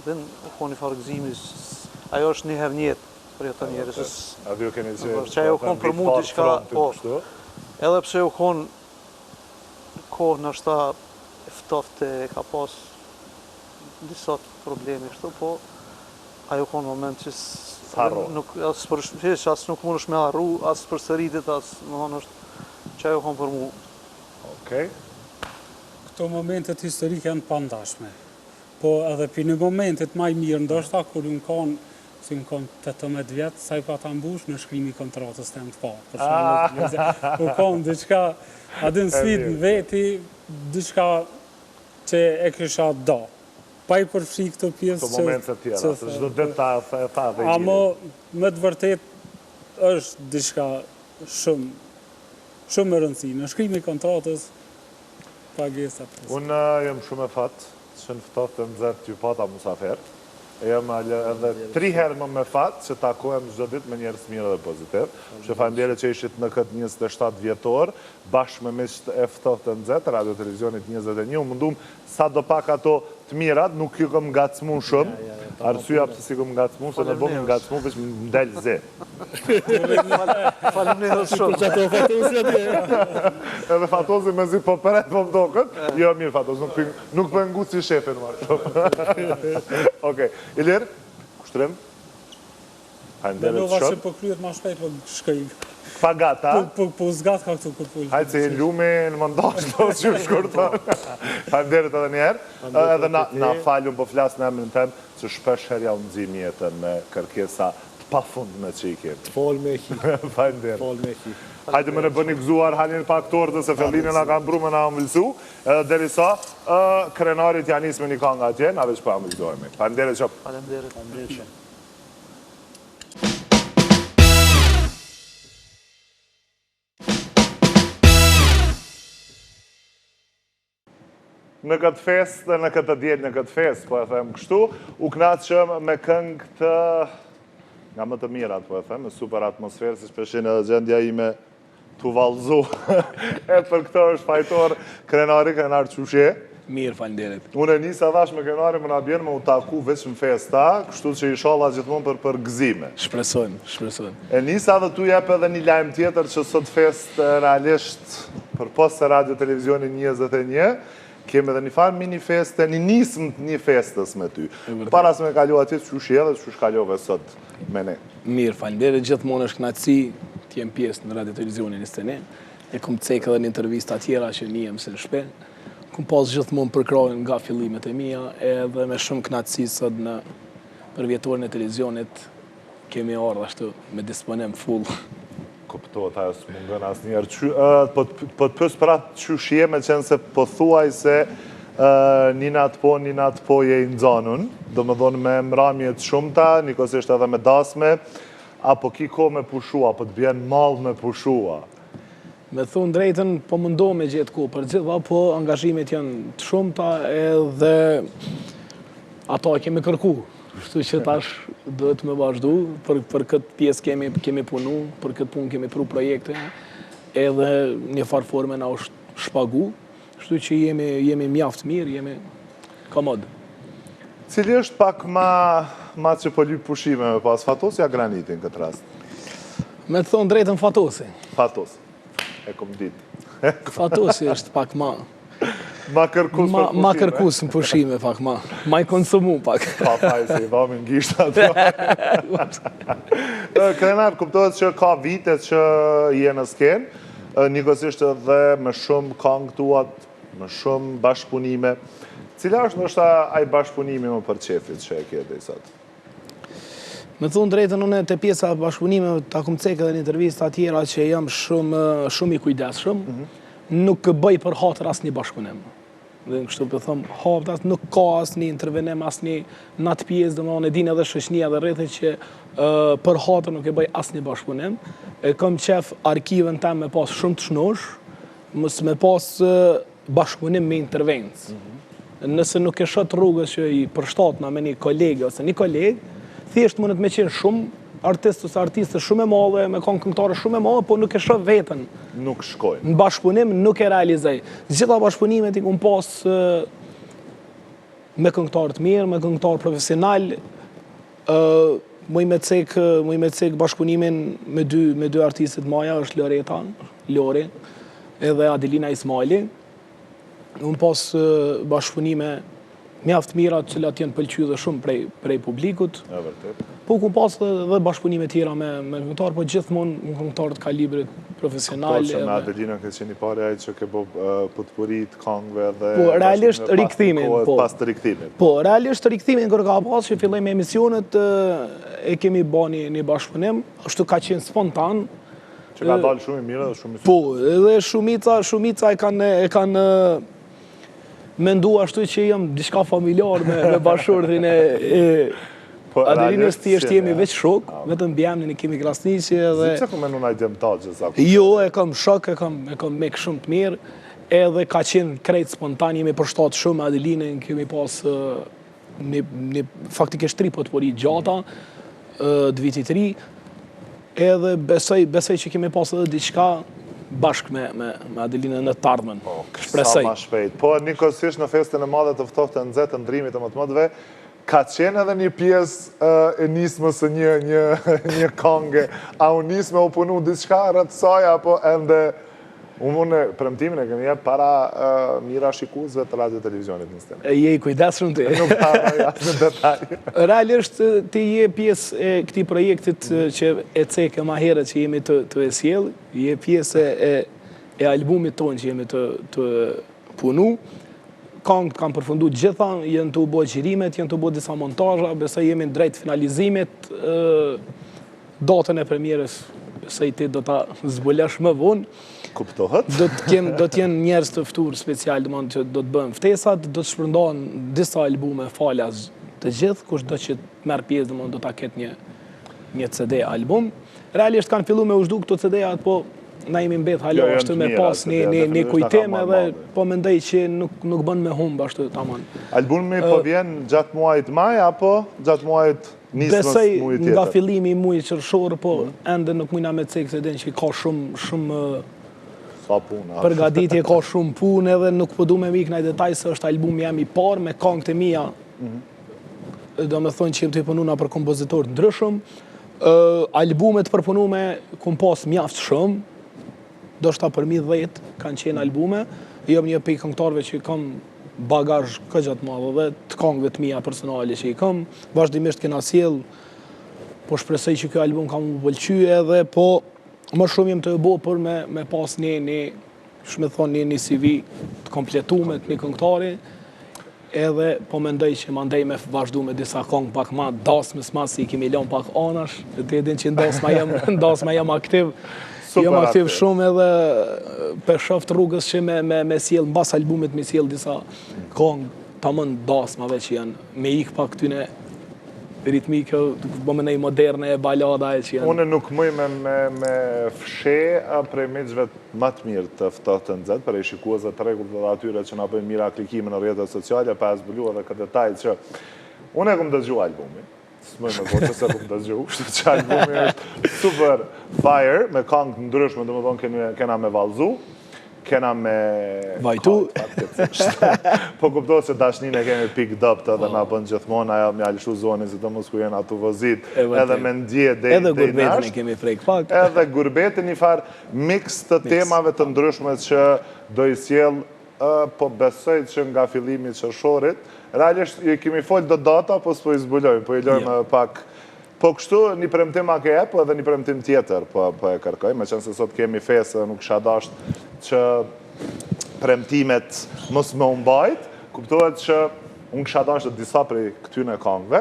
u konë i farëgzimi, ajo është një herë njetë për jetë njerës. Ajo keni që ajo konë për mu diçka, edhe pse u konë kohë në shta eftofte, ka pas disa problemi shtu, po ajo konë moment që asë nuk mund është me arru, asë për sëritit, asë më thonë është që ajo konë për mu. Okej. Këto momentet historike janë pandashme. Po edhe për një momentet maj mirë ndoshta, kur unë konë, si më konë 18 vjetë, sa i pa ta mbush në shkrimi kontratës të më të parë. U konë diçka, adin sfit në veti, diçka që e kësha da. Pa i përfri këto pjesë që... Këto momentet tjera, se çdo ditë ta e tha dhe i gjiri. Amo, me të vërtet, është diçka shumë më rëndësi. Në shkrimi kontratës, pagesat. Unë jem shumë e fatë që në ftohtë të nëzërë t'ju pata musafer. Jem edhe 3 herë më me fatë që takohem çdo ditë me njerëz mirë dhe pozitiv. Që faleminderit që ishit në këtë 27 vjetor, bashkë me miqtë e ftohtë të nëzërë, Radio Televizionit 21, u mundum sa do pak ato të mirat, nuk ju këm ngacmu shumë. Arsyeja pse si këm ngacmu, se me bëmë ngacmu, veç më del ze. Faleminderit shumë. Edhe Fatosi me zi po përret po më dokët. Jo, mirë Fatos, nuk për ngu si shefin marë. Okej, Ilir, kushtrim? Menova që po kryet ma shpejt po shkëj. Pa gata? Po zgat ka këtu këtë pullë. Hajtë se e lumi në mëndash të që shkurton. Panderit edhe njerë. Edhe na falun po flasë në emrin tem, që shpesh herja unë nëzim jetën me kërkesa të pa fund me që i kemë. Fol me hi. Panderit. Fol me hi. Hajde më në bëni gëzuar halin pa aktorët se Fellini nga kanë bru me nga mëllësu. Edhe derisa, krenarit janis me një ka nga atje, na veç pa mëllëzojme. Panderit qop. Faleminderit. Në këtë fest dhe në këtë djetë në këtë fest, po e them kështu, u knaqëm me këngë të nga më të mirat, po e them, me super atmosferë, si shpeshin edhe gjendja ime të valzu. E për këto është fajtor Krenar Qushe. Mirë, falenderit. Unë e nisa dhash me Krenari më nga bjenë me u taku veç në festa, kështu që i shala gjithmonë për gëzime. Shpresojmë. E nisa dhe tu jep edhe një lajmë tjetër që sot fest realisht për post se Radio Televizioni 21, kemi edhe një farë mini feste, një nisëm të një festës me ty. Para se me kalu atje që shie dhe që shkallove sot me ne. Mirë, falenderit, gjithmonë është knaqësi të jem pjesë në Radio Televizioni 21. E kom cekë edhe një intervista tjera që një jem se në shpe. Kom pas gjithmonë përkrojnë nga fillimet e mija, edhe me shumë knaqësi sot në përvjetorin e televizionit kemi ardhë ashtu me disponim full. Kuptohet, ajo së mungën asë njerë. Po të pësë për atë që shie me qenë se po thuaj se një natë po je i nëzanun, do më dhonë me mramjet shumëta, nikosisht edhe me dasme, apo ki ko me pushua, apo të bjenë malë me pushua? Me thunë drejten, po mëndo me gjithë ko për gjitha, po angazhimet janë të shumëta edhe ato kemi kërku. Shtu që tash duhet me vazhdu, për këtë pjesë kemi punu, për këtë punë kemi pru projekte, edhe një farë forme na është shpagu, shtu që jemi mjaft mirë, jemi komod. Cili është pak ma që po lypë pushime me pas Fatosi a Granitin këtë rast? Me të thonë drejtën Fatosi. Fatosi, e kom ditë. Fatosi është pak ma... Ma kërkus për pushime. Ma kërkus në pushime, pak ma. Ma i konsumu, pak. Pa faj, se i dhamin gisht ato. Krenar, kuptohet që ka vitet që je në skenë, njëkosisht edhe me shumë kangë tuat, me shumë bashkëpunime. Cila është nështë aj bashkëpunimi më për qefit që e kjete i sot? Me thunë drejtën, unë të pjesa bashkëpunime, ta kom cekë edhe një intervista tjera që jam shumë i kujdeshëm, nuk bëj për hatër asë një bashkëpunim. Dhe në kështu për thëmë, hatër nuk ka asë një intervenim, asë një natë pjesë, dhe më në din edhe shëshnia dhe rrëthe që për hatër nuk e bëj asë një bashkëpunim. Kom qef arkiven tem me pas shumë të shnosh, mësë me pas bashkëpunim me intervencë. Nëse nuk e shët rrugës që i përshtatna me një kolegë ose një kolegë, thjesht mënët me qenë shumë artistë ose artiste shumë e madhe, me kanë këngëtare shumë e madhe, po nuk e shoh veten. Nuk shkojnë. Në bashkëpunim nuk e realizoj. Gjitha bashkëpunimet i kum pas me këngëtarë të mirë, me këngëtarë profesional, muj me cek bashkëpunimin me dy artistet maja, është Lori, edhe Adelina Ismaili. Unë pas bashkëpunime mjaft mira të cilat janë pëlqyer dhe shumë prej publikut. E vërtet. Po ku pas dhe bashkëpunime tjera me këngëtarë, po gjithmonë me këngëtarë të kalibrit profesional. Kuptohet që me Adelina ke qenë i pari ai që ke bo potpurit këngëve dhe... Po, realisht rikthimin. Pas të rikthimin. Po, realisht rikthimin kër ka pas që filloj me emisionet e kemi ba një bashkëpunim, ashtu ka qenë spontan. Që ka dalë shumë i mirë dhe shumë i... Po, edhe shumica e kanë mendu ashtu që jam diçka familjar me bashkëshortin e Adelinës, thjesht jemi veç shok, vetëm bjemnin e kemi krasniqe edhe... Si që ku menu naj djemtaqe, sa? Jo, e kam shok, e kam mek shumë të mirë, edhe ka qenë krejt spontan, jemi përshtatë shumë Adelinën, kemi pas faktikisht 3 potpori gjata, të vitit 3, edhe besoj që kemi pas edhe diçka bashkë me Adelinën në të ardhmen. Sa ma shpejt. Po, njëkohësisht në festën e madhe të ftohtë të nxehtë të ndrimit të mëtëmëtëve, ka qenë edhe një pjesë e nismës e një këngë. A u nisme u punu diçka rrët saj, apo ende... Unë premtimin e kemi jep para mira shikuesve të radio televizionit në stenë. Je i kujdesshëm ti. Nuk para jasë në detaj. Realisht ti je pjesë e këtij projektit që e cekë më herët që jemi të e sjell, je pjesë e albumit tonë që jemi të punu. Këngët kanë përfundu gjitha, jenë të u bo gjirimet, jenë të u bo disa montazha, besoj jemi në drejt finalizimit, datën e premierës, besoj ti do ta zbulesh më vonë. Kuptohet. Do të jenë njerëz të ftuar special, domethënë që do të bëjmë ftesat, do të shpërndahen disa albume falas të gjithë, kushdo që merr pjesë domethënë do ta ketë një CD album. Realisht kanë filluar me u zhdu këto CD-at, po na jemi mbet hala ashtu me pas një kujtim edhe po mendoj që nuk bën me humb ashtu tamam. Albumi po vjen gjatë muajit maj apo gjatë muajit nismës muajit tjetër? Besoj nga fillimi i muajit qershor, po ende nuk mujna me cek se den që ka shumë përgatitje, ka shumë punë edhe nuk po du me mik në detaj se është albumi jam i parë me këngët e mia. Do me thonë që jem të i pununa për kompozitor të ndryshëm. Albumet përpunume kum pas mjaft shumë, do shta për 10 kanë qenë albume. Jam një pej këngëtarve që kam bagazh këgjat madhe dhe të këngëve të mia personale që i kam. Vazhdimisht kena sjell, po shpresoj që kjo album ka më pëlqy edhe, po më shumë jem të e bo për me pas një CV të kompletume të një këngëtari, edhe po mendoj që mandej me vazhdu me disa këngë pak ma dasmës ma si kemi lën pak anash, të edhin që ndasma jem aktiv. Jem aktiv shumë edhe për shoft rrugës që me sjell, mbas albumit me sjell disa këngë të mën dasmave që janë me ik pak këtyne ritmike, bëmënej moderne, balada e që janë. Une nuk mëj me fshe prej miqve më të mirë të ftohtë të nxehtë, për e shikuesve të rregullt dhe atyre që na bëjnë mira klikime në rrjetet sociale, pa e zbulu edhe këtë detaj që une e kom dëgju albumi, s'mëj me voqë se kom dëgju, kështu që albumi është super fire, me këngë të ndryshme, dhe më thonë kena me valzu, kena me... Vajtu. Po kuptohet që dashnin e kemi picked up të edhe na bën gjithmonë, ajo me alishu zonin, si të mos ku jenë atu vëzit, edhe me ndje dhe edhe gurbetin e kemi frejk pak. Edhe gurbetin një farë mix të temave të ndryshme që do i sjell, po besoj që nga fillimi qershorit, realisht kemi folë do data, po s'po i zbulojmë, po i lojmë pak. Po kështu një premtim a ke e, po edhe një premtim tjetër, po e kërkoj, me qenë se sot kemi fesë dhe nuk isha dasht që premtimet mos me umbajt, kuptohet që unë kisha dasht dhe disa prej këtyne këngëve,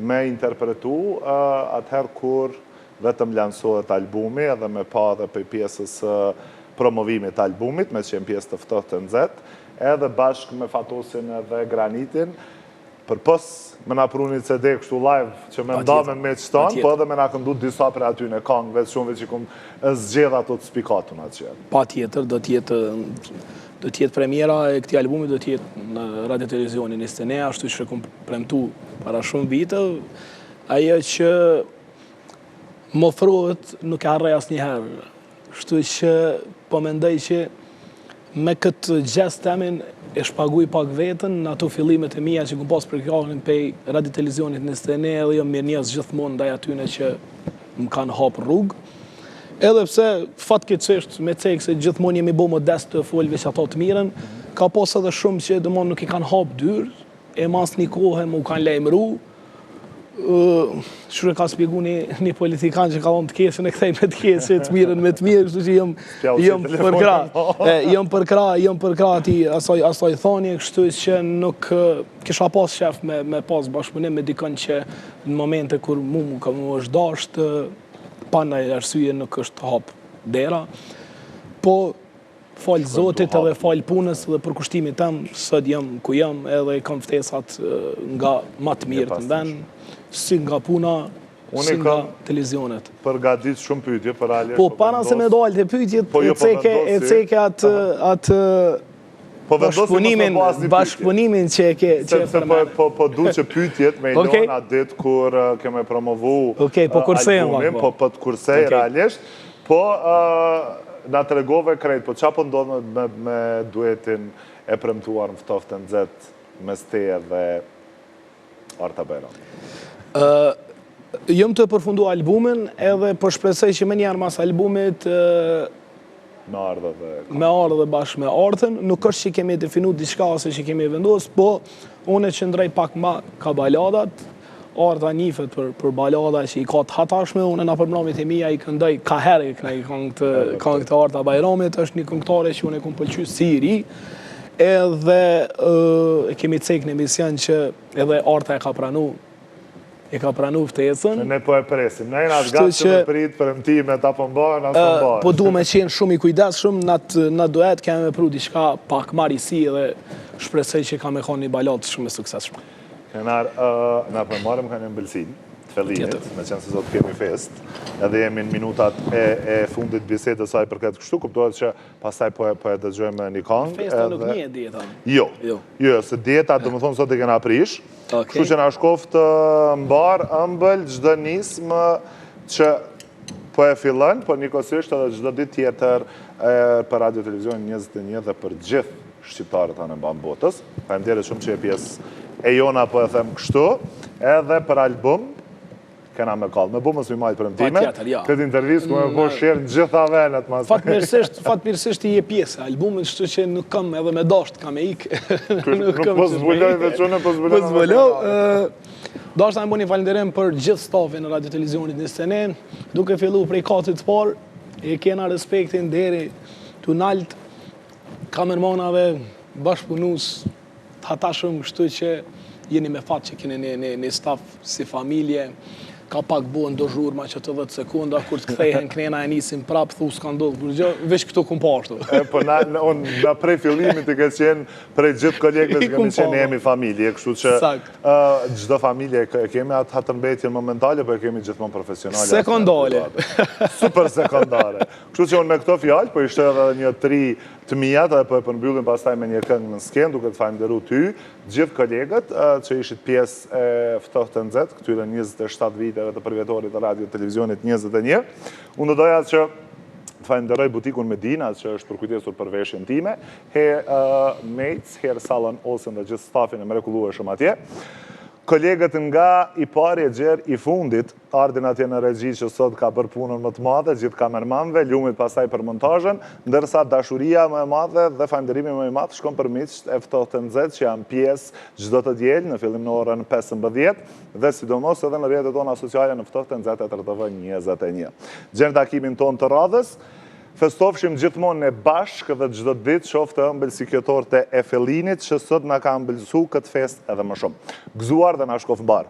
me interpretu atëherë kur vetëm lansohet albumi edhe me pa dhe për pjesës promovimit albumit, me që jem pjesë të ftohtë të nxehtë, edhe bashkë me Fatosin edhe Granitin, për pos me na pruni CD kështu live që me ndamen me qëton, po edhe me na këndu disa për aty në këngëve, shumëve që kom zgjedha të spikatun atë që. Pa tjetër, do tjetë premiera e këti albumi, do tjetë në radio televizionin Istene, ashtu që kom premtu para shumë vite, ajo që më ofrohet nuk e harrej asnjëherë. Ashtu që po mendoj që me këtë gjest temin e shpaguj pak vetën në ato fillimet e mija që kom pas për kjallin pej radio televizionit në Stene, edhe jam mirë njës gjithmonë ndaj atyne që më kanë hapë rrugë. Edhe pse fatkeqësisht me cekë se gjithmonë jemi bo modest të folve që ato të miren, ka pas edhe shumë që dëmonë nuk i kanë hapë dyrë, e mas një kohë më kanë lejmëru. Shure ka spjegu një politikan që ka thonë të kesin e këthej me të kesin, të mirën me të mirë, kështu që jëm përkra. Jëm përkra ati asaj thonje, kështu që nuk kisha pas shef me pas bashkëpunim me dikën që në momente kur mu është dasht, pa në arsye nuk është hap dera. Po, falë Zotit edhe falë punës dhe për kushtimit tem, sot jam ku jam edhe kam ftesat nga ma të mirë të mben, si nga puna, si nga televizionet. Përgadit shumë pyetje, për alje... Po, para se me dojnë të pyetjet, e ceke atë bashkëpunimin që e ke përmenë. Po du që pyetjet me ilon atë dit kur keme promovu albumin, po të kursej realisht, po na të regove krejt, po qa po ndodhë me duetin e premtuar në Ftoftën Nxehtë mes teje dhe Arta Bajrami? Jëm të përfundu albumin edhe për shpresoj që me njerë mas albumit me ardhe bashkë me Artën. Nuk është që kemi definu diçka ose që kemi vendos, po unë qëndrej pak ma ka baladat. Arta njifet për balada që i ka të hatashme, unë në përmramit e mija i këndoj ka herë i këngë të Arta Bajramit, është një këngëtare që unë e kom pëlqy si i ri, edhe kemi cek në emision që edhe Arta e ka pranu ftesën. Ne po e presim, ne jena atë gatë që me prit për mëtimet apo mbajnë, apo mbajnë. Po du me qenë shumë i kujdes, shumë në duet kemi me pru diçka pak marisi dhe shpresoj që ka me konë një balat shumë e suksesshme. Kenar, na përmarim ka një mbëlsin të fellinit, me qenë se sot kemi fest, edhe jemi në minutat e fundit bisedës saj për këtë kështu, kuptohet që pastaj po e dëgjojmë një këngë. Festa nuk një e dieta. Jo, se dieta do më thonë sot e kena prish, kështu që na shkoft mbar, ëmbël, çdo nismë që po e fillon, po njëkohësisht edhe çdo ditë tjetër për Radio Televizionin 21 dhe për gjithë shqiptarët anë mban botës. Faleminderit shumë që e pjesë e jona po e them kështu, edhe për album, kena me kallë. Me bumës mi majtë për mëtime, këtë intervjist ku me po shirë në gjitha venet. Fatmirësisht i e pjesë, albumin shtu që nuk kam edhe me dasht, kam e ikë. Nuk po zbuloj dhe qënë, po zbuloj. Dasht ta më boni falenderem për gjithë stafin në Radio Televizionit 21, duke fillu prej katit të parë, e kena respektin deri të nalt, kamermanave, bashkëpunus, të hatashëm kështu që jeni me fat që keni një staf si familje, ka pak bo ndo zhurma që të 10 sekunda, kur të kthehen knena e nisim prap, thu s'ka ndodhë kur gjë, veç këto kum pashtu. Po na prej fillimit i ke qenë, prej gjithë kolegëve që kemi qenë jemi familje, kështu që gjithë familje kemi atë hatërmbetje momentale, po e kemi gjithmonë profesionale. Sekondale. Super sekondare. Kështu që unë me këto fjalë, po ishte edhe një 3 të mijat, edhe po e përmbyllim pastaj me një këngë në skenë, duke të falenderu ty, gjithë kolegët që ishit pjesë e Ftoftën Nxehtë, këtyre 27 viteve të përvjetorit të Radio Televizionit 21. Unë do doja që të falenderoj butikun Medina, që është përkujtesur për veshjen time, Hair Mates, Hair Salon Olsen dhe gjithë stafin e mrekullueshëm atje. Kolegët nga i pari e gjerë i fundit, ardhin atje në regji që sot ka bërë punën më të madhe, gjithë kamermanve, ljumit pasaj për montazhen, ndërsa dashuria më e madhe dhe falenderimi më i madh shkon për miqt e Ftoftën Nxehtë që janë pjesë çdo të diel në fillim në orën 15 dhe sidomos edhe në rrjetet tona sociale në Ftoftën Nxehtë TV 21. Gjenë takimin ton të radhës. Festofshim gjithmonë e bashkë dhe çdo ditë qoftë ëmbël si kjo torte e fellinit që sot na ka ëmbëlsu këtë fest edhe më shumë. Gëzuar dhe na shkof mbar.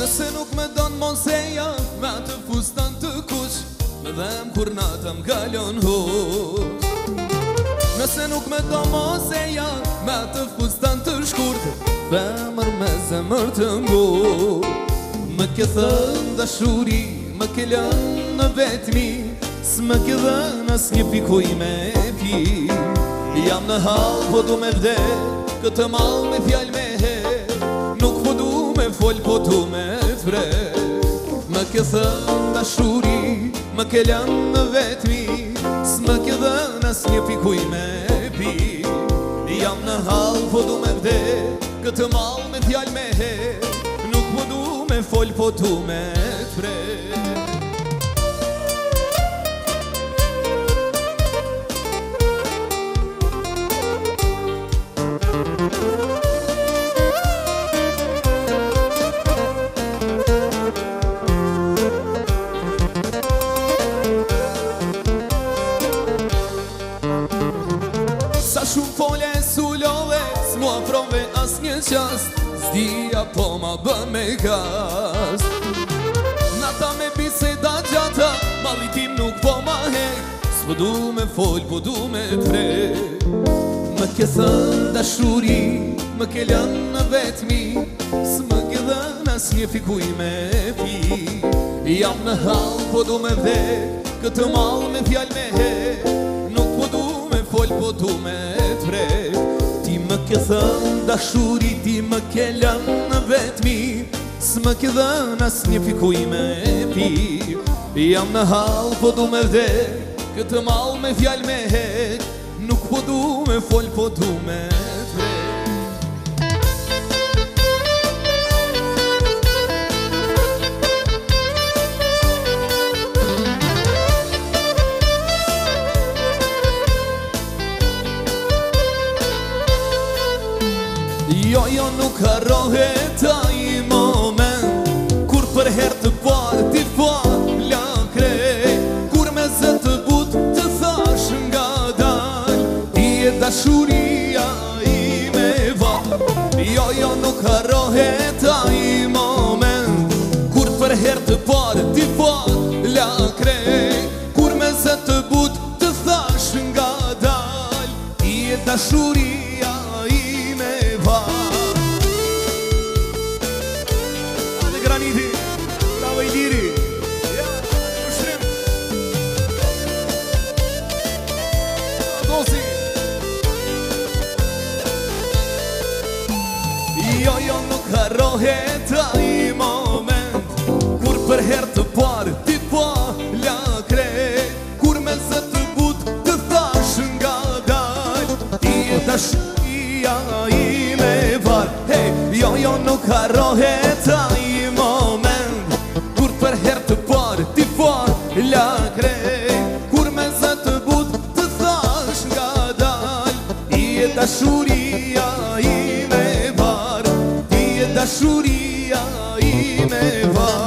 Nëse nuk me donë monseja, me të fustan të kush, me dhem kur natëm kalon hush. Nëse nuk me donë monseja, me të fustan të shkurt, femër me zemër të ngur. Më ke thënë dashuri, më ke lënë në vetmi, s'më ke dhënë as një pikuj me pi. Jam në hall, po du me vdet, këtë mal me fjall me her, nuk po du me fol, po du me vret. Më ke thënë dashuri, më ke lënë në vetmi, s'më ke dhënë as një pikuj me pi. Jam në hall, po du me vdet, këtë mal me fjall me her, nuk po du me fol, po du me vret. Sa shumë fole s'u love, s'mua prove as një qast, zdia po ma bën me kast. Nata me biseda gjata, malitim nuk po ma hek, s'po du me fol, po du me prek. Më ke thënë dashuri, më ke lënë në vetmi, s'më ke dhënë as një fikuj me pi. Jam në hall, po du me vdek, këtë mall me fjall me hek, nuk po du me fol, po du me prek. Ti më ke thënë dashuri, ti më ke lënë në vetmi, s'më ke dhënë as një fikuj me pi. Jam në hall, po du me vdek, këtë mall me fjall me hek, nuk po du me fol, po du me prek. Jo, nuk harrohet ai moment, kur për herë të parë ti fala krejt, kur me zë të but të thash nga dal, ti e dashuria ime val. Jo, nuk harrohet ai moment, kur për herë të parë ti fala krejt, kur me zë të but të thash nga dal, ti e dashuria ime val. Bravo i liri. Dosi. Jo, nuk harrohet ai moment, kur për herë të parë ti fala krejt, kur me zë të but të thash nga dal, ti e dashuria ime var. Hey, jo, nuk harrohet ai moment, kur për herë të parë ti fala krejt, kur me zë të but të thash nga dal, ti e dashuria ime var, ti e dashuria ime var.